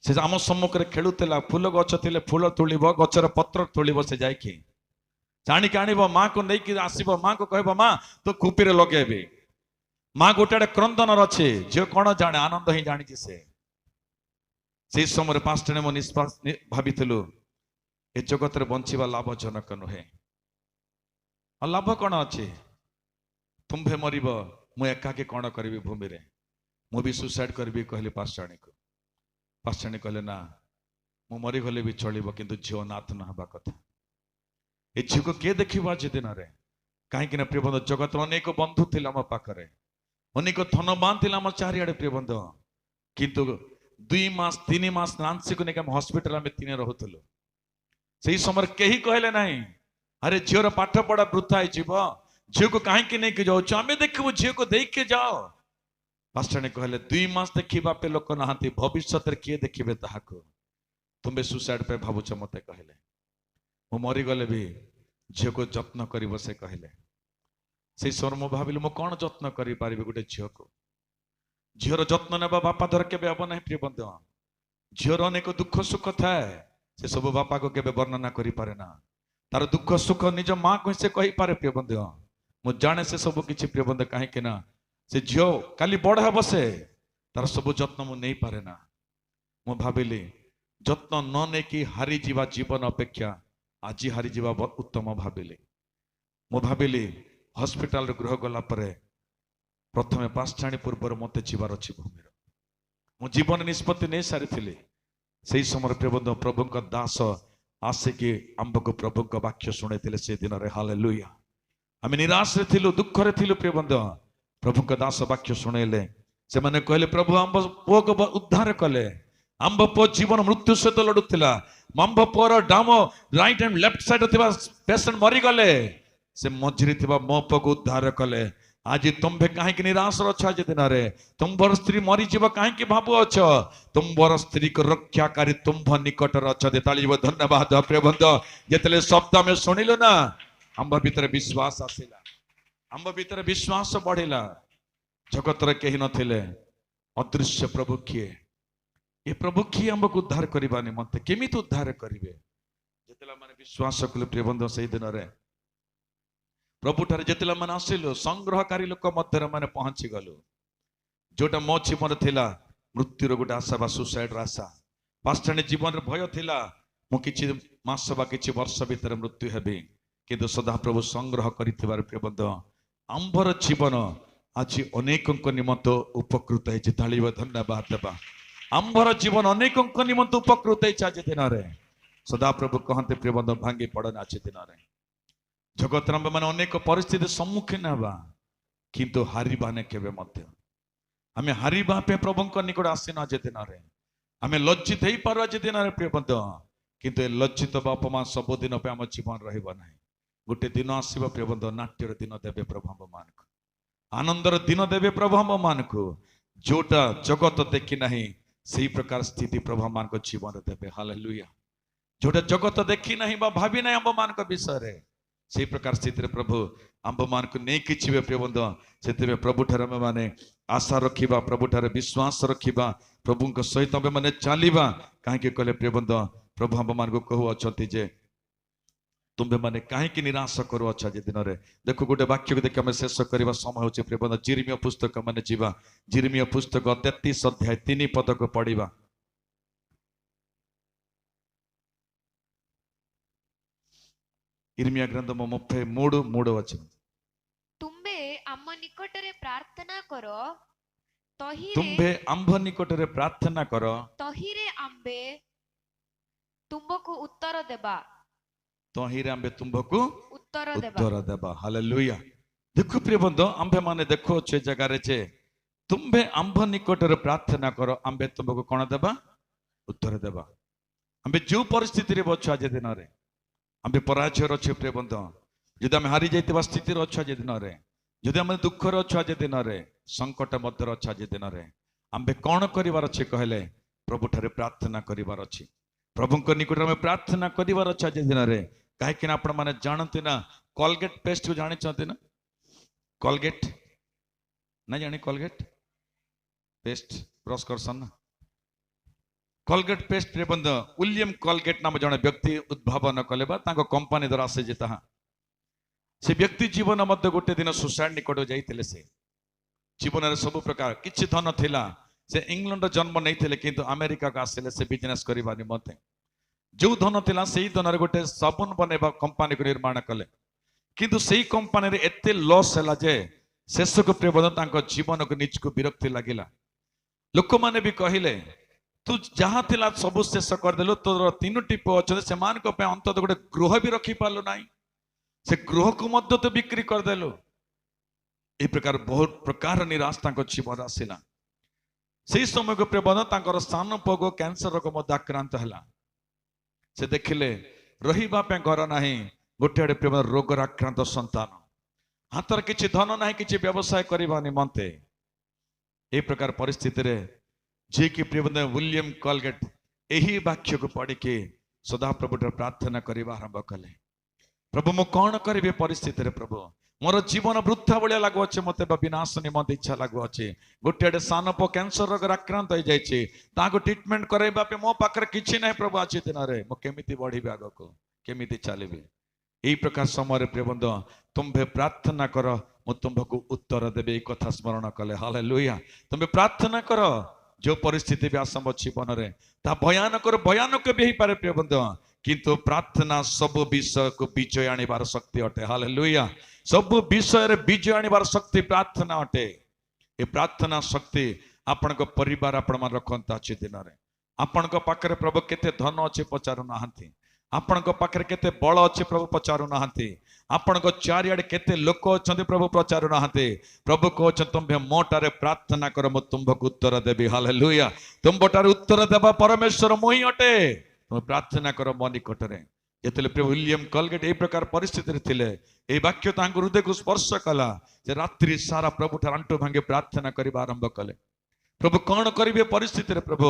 से आम सम्मुख खेलुला फूल गछ थे फूल तोड़ गचर पत्र तोड़ से जाकि जाणिक आण माँ को लेकिन आसब माँ को कह माँ तो कुपी लगे माँ गोटे क्रंदन अच्छे झील कौन जाने आनंद ही जानी से समय 5 मो निष्पास भावी ए जगत बंचवा लाभजनक नुहे लाभ कौन अच्छे तुम्भे मर मु एकाकी कौन करी भूमि रे मु भी सुसाइड करी कहली पास्टाणी को पास्टाणी कहले ना मु मरीगले भी चलो किंतु झील नाथ न हवा कथा ए झील को किए देखा आज दिन में कहीं प्रिय बंधु जगत अनेक बंधु थे आम पाखे अनेक धनवान थे आम चारिड़े प्रिय बंधु किंतु 2 मास 3 मास नांसी को लेकिन हॉस्पिटल आम 3 रोलु से समय कहीं कहले ना अरे झीर पाठ पढ़ा वृथा झील को कहीं नहीं जाऊँ आम देखू झील को देखे जाओ पास्टाणी कहले 2 मास देखा पे लोक नहांती भविष्य किए देखिए ताकू तुम्हें सुसाइड पे भावुच मत कहले ମୁଁ ମରିଗଲେ ବି ଝିଅକୁ ଯତ୍ନ କରିବ ସେ କହିଲେ। ସେଇ ସମୟରେ ମୁଁ ଭାବିଲି ମୁଁ କଣ ଯତ୍ନ କରିପାରିବି ଗୋଟେ ଝିଅକୁ। ଝିଅର ଯତ୍ନ ନେବା ବାପା ଧର କେବେ ହବ ନାହିଁ ପ୍ରିୟ ବନ୍ଧୁ। ଝିଅର ଅନେକ ଦୁଃଖ ସୁଖ ଥାଏ, ସେ ସବୁ ବାପାକୁ କେବେ ବର୍ଣ୍ଣନା କରିପାରେ ନା। ତାର ଦୁଃଖ ସୁଖ ନିଜ ମାକୁ ସେ କହିପାରେ ପ୍ରିୟ ବନ୍ଧୁ। ମୁଁ ଜାଣେ ସେ ସବୁ କିଛି ପ୍ରିୟ ବନ୍ଧୁ, କାହିଁକି ନା ସେ ଝିଅ କାଲି ବଡ ହେବ, ସେ ତାର ସବୁ ଯତ୍ନ ମୁଁ ନେଇପାରେ ନା। ମୁଁ ଭାବିଲି ଯତ୍ନ ନ ନେଇକି ହାରିଯିବା ଜୀବନ ଅପେକ୍ଷା ଆଜି ହାରିଯିବା ଉତ୍ତମ ଭାବିଲି। ମୁଁ ଭାବିଲି ହସ୍ପିଟାଲ ଗୃହ ଗଲା ପରେ ପ୍ରଥମେ ପାଷାଣୀ ପୂର୍ବରୁ ମତେ ଯିବାର ଅଛି ଭୂମିର। ମୁଁ ଜୀବନ ନିଷ୍ପତ୍ତି ନେଇ ସାରିଥିଲି। ସେଇ ସମୟରେ ପ୍ରିୟବନ୍ଧୁ ପ୍ରଭୁଙ୍କ ଦାସ ଆସିକି ଆମ୍ଭକୁ ପ୍ରଭୁଙ୍କ ବାକ୍ୟ ଶୁଣେଇଥିଲେ ସେ ଦିନରେ। ହାଲେଲୁୟା। ଆମେ ନିରାଶରେ ଥିଲୁ, ଦୁଃଖରେ ଥିଲୁ ପ୍ରିୟବନ୍ଧୁ। ପ୍ରଭୁଙ୍କ ଦାସ ବାକ୍ୟ ଶୁଣେଇଲେ। ସେମାନେ କହିଲେ ପ୍ରଭୁ ଆମ୍ଭ ପୁଅକୁ ଉଦ୍ଧାର କଲେ। ଆମ୍ଭ ପୁଅ ଜୀବନ ମୃତ୍ୟୁ ସହିତ ଲଢୁଥିଲା। ଆମ୍ଭ ପୁଅର dam right and left side ଥିବା ପେସେଣ୍ଟ ମରିଗଲେ, ସେ ମଝିରେ ଥିବା ମୋ ପୁଅକୁ ଉଦ୍ଧାର କଲେ। ଆଜି ତୁମ୍ଭେ କାହିଁକି ନିରାଶରେ ଅଛ? ଆଜି ଦିନରେ ତୁମ୍ଭର ସ୍ତ୍ରୀ ମରିଯିବ କାହିଁକି ଭାବୁଅଛ? ତୁମ୍ଭର ସ୍ତ୍ରୀକୁ ରକ୍ଷାକାରୀ ତୁମ୍ଭ ନିକଟରେ ଅଛନ୍ତି। ତାଳିବ ଧନ୍ୟବାଦ ପ୍ରିୟ ବନ୍ଧୁ। ଯେତେବେଳେ ଶବ୍ଦ ଆମେ ଶୁଣିଲୁ ନା, ଆମ୍ଭ ଭିତରେ ବିଶ୍ୱାସ ଆସିଲା, ଆମ୍ଭ ଭିତରେ ବିଶ୍ୱାସ ବଢିଲା। ଜଗତରେ କେହି ନଥିଲେ, ଅଦୃଶ୍ୟ ପ୍ରଭୁ କିଏ? ଏ ପ୍ରଭୁ କିଏ ଆମ୍ଭକୁ ଉଦ୍ଧାର କରିବା ନିମନ୍ତେ? କେମିତି ଉଦ୍ଧାର କରିବେ? ଯେତେବେଳେ ମାନେ ବିଶ୍ୱାସ କଲୁ ପ୍ରିୟ ବନ୍ଧୁ, ସେଇ ଦିନରେ ପ୍ରଭୁଠାରେ ଯେତେବେଳେ ମାନେ ଆସିଲୁ, ସଂଗ୍ରହକାରୀ ଲୋକ ମଧ୍ୟରେ ମାନେ ପହଞ୍ଚି ଗଲୁ। ଯୋଉଟା ମୋ ଜୀବନରେ ଥିଲା ମୃତ୍ୟୁର ଗୋଟେ ଆଶା ବା ସୁସାଇଡର ଆଶା। ପାଷାଣୀ ଜୀବନରେ ଭୟ ଥିଲା, ମୁଁ କିଛି ମାସ ବା କିଛି ବର୍ଷ ଭିତରେ ମୃତ୍ୟୁ ହେବି। କିନ୍ତୁ ସଦାପ୍ରଭୁ ସଂଗ୍ରହ କରିଥିବାର ପ୍ରିୟ ବନ୍ଧୁ, ଆମ୍ଭର ଜୀବନ ଆଜି ଅନେକଙ୍କ ନିମନ୍ତେ ଉପକୃତ ହେଇଛି। ତାଳିବ ଧନ୍ୟବାଦ ଦେବା। ଆମ୍ଭର ଜୀବନ ଅନେକଙ୍କ ନିମନ୍ତେ ଉପକୃତ ହେଇଛି ଆଜି ଦିନରେ। ସଦାପ୍ରଭୁ କହନ୍ତି ପ୍ରିୟ ବନ୍ଧୁ, ଭାଙ୍ଗି ପଡନା ଆଜି ଦିନରେ। ଜଗତରେ ଆମେ ମାନେ ଅନେକ ପରିସ୍ଥିତି ସମ୍ମୁଖୀନ ହେବା, କିନ୍ତୁ ହାରିବା ନାହିଁ କେବେ ମଧ୍ୟ। ଆମେ ହାରିବା ପାଇଁ ପ୍ରଭୁଙ୍କ ନିକଟ ଆସିନ ଆଜି ଦିନରେ। ଆମେ ଲଜ୍ଜିତ ହେଇପାରୁ ଆଜି ଦିନରେ ପ୍ରିୟ ବନ୍ଧୁ, କିନ୍ତୁ ଏ ଲଜ୍ଜିତ ବା ଅପମାନ ସବୁଦିନ ପାଇଁ ଆମ ଜୀବନ ରହିବ ନାହିଁ। ଗୋଟେ ଦିନ ଆସିବ ପ୍ରିୟ ବନ୍ଧୁ, ନାଟ୍ୟର ଦିନ ଦେବେ ପ୍ରଭୁ ଆମ ମାନଙ୍କୁ, ଆନନ୍ଦର ଦିନ ଦେବେ ପ୍ରଭୁ ଆମ ମାନଙ୍କୁ। ଯୋଉଟା ଜଗତ ଦେଖି ନାହିଁ ସେଇ ପ୍ରକାର ସ୍ଥିତି ପ୍ରଭୁ ଆମ ମାନଙ୍କ ଜୀବନରେ ଦେବେ। ହାଲେଲୁୟା। ଯୋଉଟା ଜଗତ ଦେଖି ନାହିଁ ବା ଭାବି ନାହିଁ ଆମ ମାନଙ୍କ ବିଷୟରେ, ସେଇ ପ୍ରକାର ସ୍ଥିତିରେ ପ୍ରଭୁ ଆମ୍ଭ ମାନଙ୍କୁ ନେଇକି ଯିବେ ପ୍ରିୟ ବନ୍ଧୁ। ସେଥିପାଇଁ ପ୍ରଭୁଠାରେ ଆମେ ମାନେ ଆଶା ରଖିବା, ପ୍ରଭୁଠାରେ ବିଶ୍ୱାସ ରଖିବା, ପ୍ରଭୁଙ୍କ ସହିତ ଆମେ ମାନେ ଚାଲିବା। କାହିଁକି କହିଲେ ପ୍ରିୟ ବନ୍ଧୁ, ପ୍ରଭୁ ଆମ ମାନଙ୍କୁ କହୁଅଛନ୍ତି ଯେ ତୁମେ ମାନେ କାହିଁକି ନିରାଶ କରୁଅଛ ଆଜି ଦିନରେ। ଦେଖ ଗୋଟେ ବାକ୍ୟକୁ ଦେଖି ଆମେ ଶେଷ କରିବା ସମୟ ହଉଛି ପ୍ରିୟ ବନ୍ଧୁ। ଯିର୍ମୀୟ ପୁସ୍ତକ ମାନେ ଯିବା। ଯିର୍ମୀୟ ପୁସ୍ତକ 33 ଅଧ୍ୟାୟ 3 ପଦକୁ ପଢିବା। ଇର୍ମିୟା ଗ୍ରନ୍ଥ 33 ଅଛି। ତୁମ୍ଭେ ଆମ ନିକଟରେ ପ୍ରାର୍ଥନା କର, ତୁମ୍ଭେ ଆମ୍ଭ ନିକଟରେ ପ୍ରାର୍ଥନା କର, ତହିରେ ଆମ୍ଭେ ତୁମ୍ଭକୁ ଉତ୍ତର ଦେବା। ତହିଁରେ ଆମ୍ଭେ ତୁମ୍ଭକୁ ଉତ୍ତର ଉତ୍ତର ଦେବା। ହାଲେଲୁୟା। ଦେଖ ପ୍ରିୟ ବନ୍ଧୁ, ଆମ୍ଭେ ମାନେ ଦେଖୁଅଛୁ ଏ ଜାଗାରେ ଯେ ତୁମ୍ଭେ ଆମ୍ଭ ନିକଟରେ ପ୍ରାର୍ଥନା କର, ଆମ୍ଭେ ତୁମ୍ଭକୁ କଣ ଦେବା? ଉତ୍ତର ଦେବା। ଆମ୍ଭେ ଯୋଉ ପରିସ୍ଥିତିରେ ଅଛୁ ଆଜି ଦିନରେ, ଆମ୍ଭେ ପରାଜୟରେ ଅଛୁ ପ୍ରିୟ ବନ୍ଧୁ, ଯଦି ଆମେ ହାରି ଯାଇଥିବା ସ୍ଥିତିରେ ଅଛୁ ଆଜି ଦିନରେ, ଯଦି ଆମେ ଦୁଃଖରେ ଅଛୁ ଆଜି ଦିନରେ, ସଙ୍କଟ ମଧ୍ୟରେ ଅଛୁ ଆଜି ଦିନରେ, ଆମ୍ଭେ କଣ କରିବାର ଅଛି କହିଲେ? ପ୍ରଭୁଠାରେ ପ୍ରାର୍ଥନା କରିବାର ଅଛି। ପ୍ରଭୁଙ୍କ ନିକଟରେ ଆମେ ପ୍ରାର୍ଥନା କରିବାର ଅଛି ଆଜି ଦିନରେ। କାହିଁକି ନା ଆପଣ ମାନେ ଜାଣନ୍ତି ନା, କଲଗେଟ ପେଷ୍ଟ କୁ ଜାଣିଛନ୍ତି ନା? କଲଗେଟ ନା ଜାଣି? କଲଗେଟ ପେଷ୍ଟ ବ୍ରଶ କରସନ୍ ନା? କଲଗେଟ ପେଷ୍ଟ ରେ ବନ୍ଧୁ ୱିଲିୟମ କଲଗେଟ ନାମ ଜଣେ ବ୍ୟକ୍ତି ଉଦ୍ଭାବନ କଲେ ବା ତାଙ୍କ କମ୍ପାନୀ ଦ୍ୱାରା ଆସିଛି ତାହା। ସେ ବ୍ୟକ୍ତି ଜୀବନ ମଧ୍ୟ ଗୋଟେ ଦିନ ସୁସାଇଡ ନିକଟକୁ ଯାଇଥିଲେ। ସେ ଜୀବନରେ ସବୁ ପ୍ରକାର କିଛି ଧନ ଥିଲା। ସେ ଇଂଲଣ୍ଡ ଜନ୍ମ ନେଇଥିଲେ, କିନ୍ତୁ ଆମେରିକାକୁ ଆସିଲେ ସେ ବିଜନେସ କରିବା ନିମନ୍ତେ। ଯୋଉ ଧନ ଥିଲା ସେଇ ଧନରେ ଗୋଟେ ସାବୁନ ବନେଇବା କମ୍ପାନୀକୁ ନିର୍ମାଣ କଲେ। କିନ୍ତୁ ସେଇ କମ୍ପାନୀରେ ଏତେ ଲସ୍ ହେଲା ଯେ ଶେଷକୁ ପ୍ରିୟ ବନ୍ଧୁ ତାଙ୍କ ଜୀବନକୁ ନିଜକୁ ବିରକ୍ତି ଲାଗିଲା। ଲୋକମାନେ ବି କହିଲେ ତୁ ଯାହା ଥିଲା ସବୁ ଶେଷ କରିଦେଲୁ, ତୋର 3ଟି ପୁଅ ଅଛନ୍ତି, ସେମାନଙ୍କ ପାଇଁ ଅନ୍ତତଃ ଗୋଟେ ଗୃହ ବି ରଖିପାରିଲୁ ନାହିଁ, ସେ ଗୃହକୁ ମଧ୍ୟ ତୁ ବିକ୍ରି କରିଦେଲୁ। এই ପ୍ରକାର ବହୁତ ପ୍ରକାର ନିରାଶ ତାଙ୍କ ଜୀବନ ଆସିଲା। ସେଇ ସମୟକୁ ପ୍ରିୟ ବନ୍ଧୁ ତାଙ୍କର ସାନ ପୁଅକୁ କ୍ୟାନ୍ସର ରୋଗ ମଧ୍ୟ ଆକ୍ରାନ୍ତ ହେଲା। ସେ ଦେଖିଲେ ରହିବା ପାଇଁ ଘର ନାହିଁ, ଗୋଟେ ଆଡେ ପ୍ରିୟ ବନ୍ଧୁ ରୋଗର ଆକ୍ରାନ୍ତ ସନ୍ତାନ, ହାତରେ କିଛି ଧନ ନାହିଁ କିଛି ବ୍ୟବସାୟ କରିବା ନିମନ୍ତେ। এই ପ୍ରକାର ପରିସ୍ଥିତିରେ ଯିଏକି ପ୍ରିୟ ବନ୍ଧୁ ୱିଲିୟମ କଲଗେଟ ଏହି ବାକ୍ୟକୁ ପଢିକି सदाप्रभु ठारे प्रार्थना करबा आरंभ कले प्रभु मु कौन करी परिस्थिति प्रभु मोर जीवन वृथा भाया लगुचे मत विनाश निमंत इच्छा लगुचे गोटे आड़े सान पो कैंसर रोग आक्रांत हो जाए ट्रिटमेंट करवा मो पाखे किसी ना प्रभु आज दिन में मुझे बढ़ी आग को केमी चलि यही प्रकार समय प्रिय बंधु तुम्हें प्रार्थना कर मु तुम्हें उत्तर देवी कथा स्मरण कले हालेलुया तुम्हें प्रार्थना कर जो परिस्थिति भी आसम जीवन में ता भयानक भी हो पारे प्रिय बंधु किंतु प्रार्थना सब विषय को विजय आनिबार शक्ति अटे हालेलुया सब विषय रे विजय आनिबार शक्ति प्रार्थना अटे ये प्रार्थना शक्ति आपण को परिवार आपण मान रखंता अछि दिन रे आपण को पाखरे प्रभु केते धन अछि पचारु नाहंती आपण को पाखरे केते बल अछि प्रभु पचारु नाहंती आपण को चारियाडे केते लोक अछंती प्रभु पचारु नाहंती प्रभु कहछ तुम्हे मोटारे प्रार्थना कर मु तुमको उत्तर देबी हालेलुया तुम बोटारे उत्तर देबा परमेश्वर मोहि अटे तुम प्रार्थना कर मो निकटरे जेतले प्रभु विलियम कलगेट ए प्रकार परिस्थिति थिले ए वाक्य तांको हृदय को स्पर्श कला जे रात्रि सारा प्रभु ठार अंटु भांगे प्रार्थना करबा आरंभ कले प्रभु कौन करिवे परिस्थिति रे प्रभु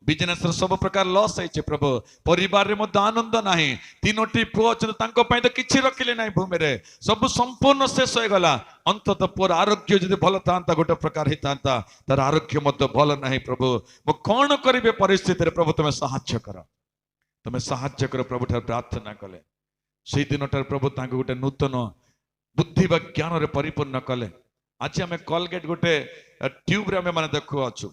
बिजनेस रे सब प्रकार लॉस है प्रभु परिवार रे मध्य आनंद नाही तीनोटी पुओ अछन तांको पय तो किछि रखिले नाही भूमि रे सब संपूर्ण शेष हो गला अंतत पुर आरोग्य जदि भल तांता गोटे प्रकार हितांता तार आरोग्य मध्य भल नाही प्रभु मो कौन करिवे परिस्थिति रे प्रभु तुमे सहाय्य कर तुमे सहाय्य कर प्रभु ठार प्रार्थना कले से दिन ठार प्रभु तांको गोटे नूतन बुद्धि व ज्ञान रे परिपूर्ण कले आज आम कलगेट गोटे ट्यूब रे आमे माने देखु अछु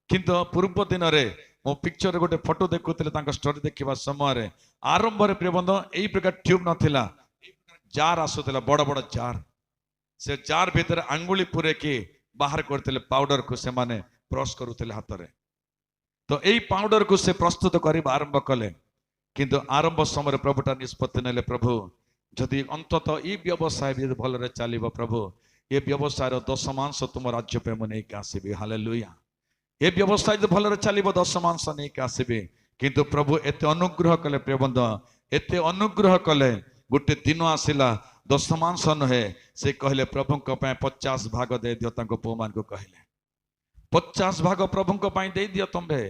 किंतु पूर्व दिन रे मो पिक्चर गोटे फोटो देखुतले स्टोरी देखा समय रे आरंभ रे प्रिय बंधु एई प्रकार ट्यूब नथिला जार आसुतला बड़ बड़ जार से जार भीतर अंगुली पुरे की बाहर करथिले पाउडर को से माने ब्रश करूथिले हाथ रे तो एई पाउडर को से प्रस्तुत करी आरंभ कले किंतु आरंभ समय प्रभुटा निष्पत्ति नेले प्रभु जदि अंतत ई व्यवसाय भी भल रे चलिबो प्रभु ये व्यवसाय दशमांश तुम राज्य पे मुझे नहीं आसबि हालेलुया ये व्यवसाय जो भल चलो दशमांश नहीं आसबि किंतु प्रभु एते अनुग्रह कले प्रिय बंधु एते अनुग्रह कले गोटे दिन आसला दशमांश नुहे से कहले प्रभु 50 भाग दे दियो तांको पुओ मान को कहले 50 भाग प्रभु दे दियो तुम्हें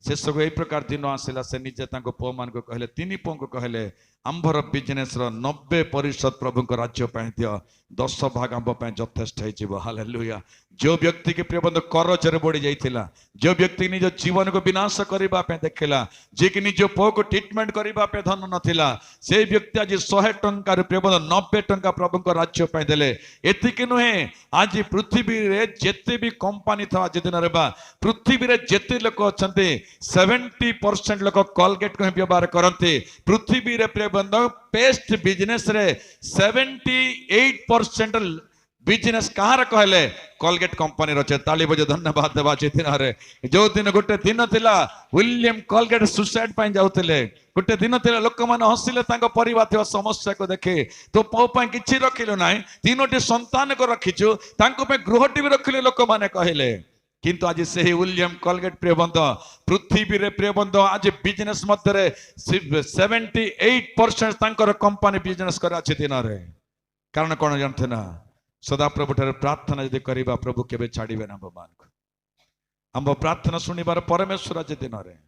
शेष को यही प्रकार दिन आसला से निजे तांको पुओ मान को कहले 3 पुओ को कहले आंभर बिजनेस रो 90% प्रभु को राज्य पाई दियो 10 भाग आंब पाई यथेष्ट है जीव हालेलुया जो व्यक्ति के प्रिय बंधु करज रे बढ़ी जाइथिला जो व्यक्ति निज जीवन को विनाश करबा पे देखला जे कि निज पुओ को ट्रीटमेंट करबा पे धन नथिला से व्यक्ति आज 100 टंका रे प्रिय बंधु 90 टंका प्रभु को राज्य पाई देले एतिके नुहे आज पृथ्वी रे जेते भी कंपनी था आज दिन रे बा पृथ्वी रे जेते लोक अछंते 70% लोक कॉलगेट को व्यवहार करते पृथ्वी रे प्रिय बंधु पेस्ट बिजनेस रे 78% बिजनेस कहार कहले कॉलगेट कंपनी रचे ताली बजे धन्यवाद देबा छै दिन रे जो दिन गोटे दिन थिला विलियम कॉलगेट सुसाइड पाई जाउतले गोटे दिन थिला लोक माने हसिले तांको परिवार थिवा समस्या को देखे तो पौ पाई किछि रखिलो नाही तीनोटी संतान को रखिछु तांको पे गृहटी भी रखिले लोक माने कहले किंतु आज से विलियम कॉलगेट प्रिय बंधु पृथ्वी रे प्रिय बंधु आज बिजनेस मध्य 78% तांकर कंपनी बिजनेस करा छै दिन रे कारण कोन जानथे ना सदा प्रभु ठारे प्रार्थना यदि करिबा प्रभु केबे छाड़िबे ना भगवान को हम प्रार्थना सुनिबार परमेश्वर आज दिन रे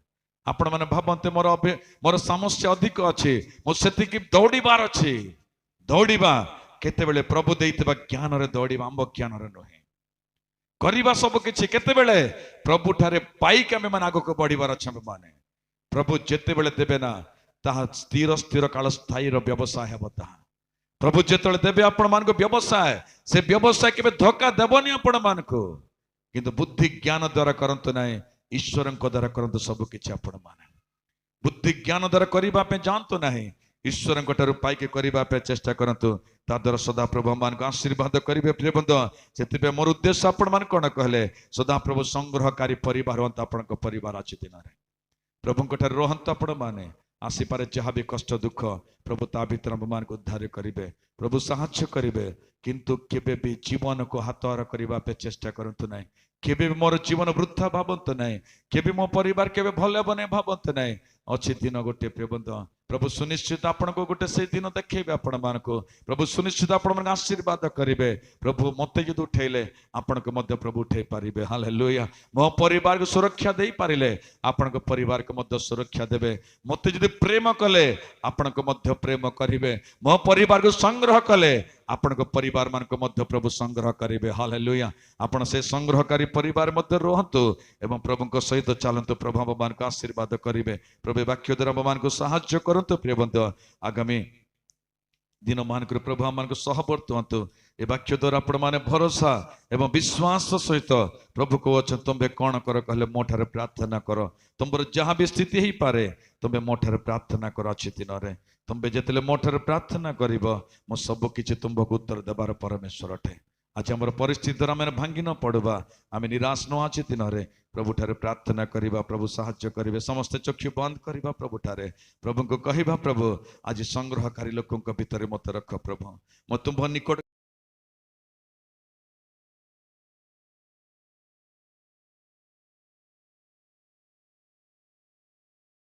आपण माने भाबंते मोर समस्या अधिक अछि मो सेति की दौड़ीबार अछि दौड़ीबा केते बेले प्रभु देइतबा ज्ञान रे दौड़ीबा हम ज्ञान रे नहे करिबा सब किछि केते बेले प्रभु ठारे पाई के हम आगो को बढ़ीबार अछि हम माने प्रभु जेते बेले देबे ना ताहा स्थिर स्थिर काल स्थायी रो व्यवसाय हेबो ताहा प्रभु जेतले देबे आपण मान को व्यवसाय से व्यवसाय केबे धोखा देबनी आपण मान को किंतु बुद्धि ज्ञान द्वारा करंतु नाही ईश्वरन को द्वारा करंतु सब किछि आपण माने बुद्धि ज्ञान द्वारा करिबा पे जानतु नाही ईश्वरन को ठारु पाई के करिबा पे चेष्टा करंतु ता द्वारा सदा प्रभु मान को आशीर्वाद करिवे प्रिय बंधु सेतिबे मोर उद्देश्य आपण मान कोन कहले सदा प्रभु संग्रहकारी परिवार होंत आपण को परिवार अछि दिन रे प्रभु को ठार रहंत आपण माने आसी पारे जहाँ भी कष्ट दुख प्रभु ता भीतर मान को उद्धार करिवे प्रभु साहाय्य करिवे किंतु केबे भी जीवन को हाथार करिबा पे चेष्टा करंतु नाही केबे मोर जीवन वृथा भाबंतु नाही केबे मो परिवार केबे भले बने भाबंतु नाही अछि दिन गोटे प्रिय बंधु प्रभु सुनिश्चित आपण को गोटे से दिन देखेबे आपण मानको प्रभु सुनिश्चित आपण मन आशीर्वाद करिवे प्रभु मते जदि उठेले आपण को मध्य प्रभु उठे पारिबे हालेलुया मो परिवार को सुरक्षा देई पारिले आपण को परिवार को मध्य सुरक्षा देबे मते जदि प्रेम कले आपण को मध्य प्रेम करिवे मो परिवार को संग्रह कले आपण को परिवार मान को मध्य प्रभु संग्रह करिवे हालेलुया आपण से संग्रहकारी परिवार मध्य रहंतु एवं प्रभु को सहित चलंतु प्रभु मान को आशीर्वाद करिवे प्रभु वाक्य द्वारा मान को सहाय्य करंतु प्रिय बंधु आगामी दिन मान प्रभु मान को सहवर्तु ए वाक्य द्वारा आपण माने भरोसा एवं विश्वास सहित प्रभु को अच्छा तुम्हें कौन कर कहले मो ठारे प्रार्थना कर तुम जहाँ भी स्थिति ही पारे तुम्हें मो ठारे प्रार्थना कर अच्छी दिन रे तुम्हें जिते मो ठारे प्रार्थना कर मो सब किछि तुमको उत्तर देवार परमेश्वर अटे आज आम परिस्थिति द्वारा आम भांगी न पड़वा आम निराश न अच्छी दिन रे प्रभु ठारे प्रार्थना करिबा प्रभु साहाय्य करिवे समस्त चक्षु बंद करिबा प्रभु ठारे प्रभु को कहिबा प्रभु आज संग्रहकारी लोकों भितर मत रख प्रभु मो तुम निकट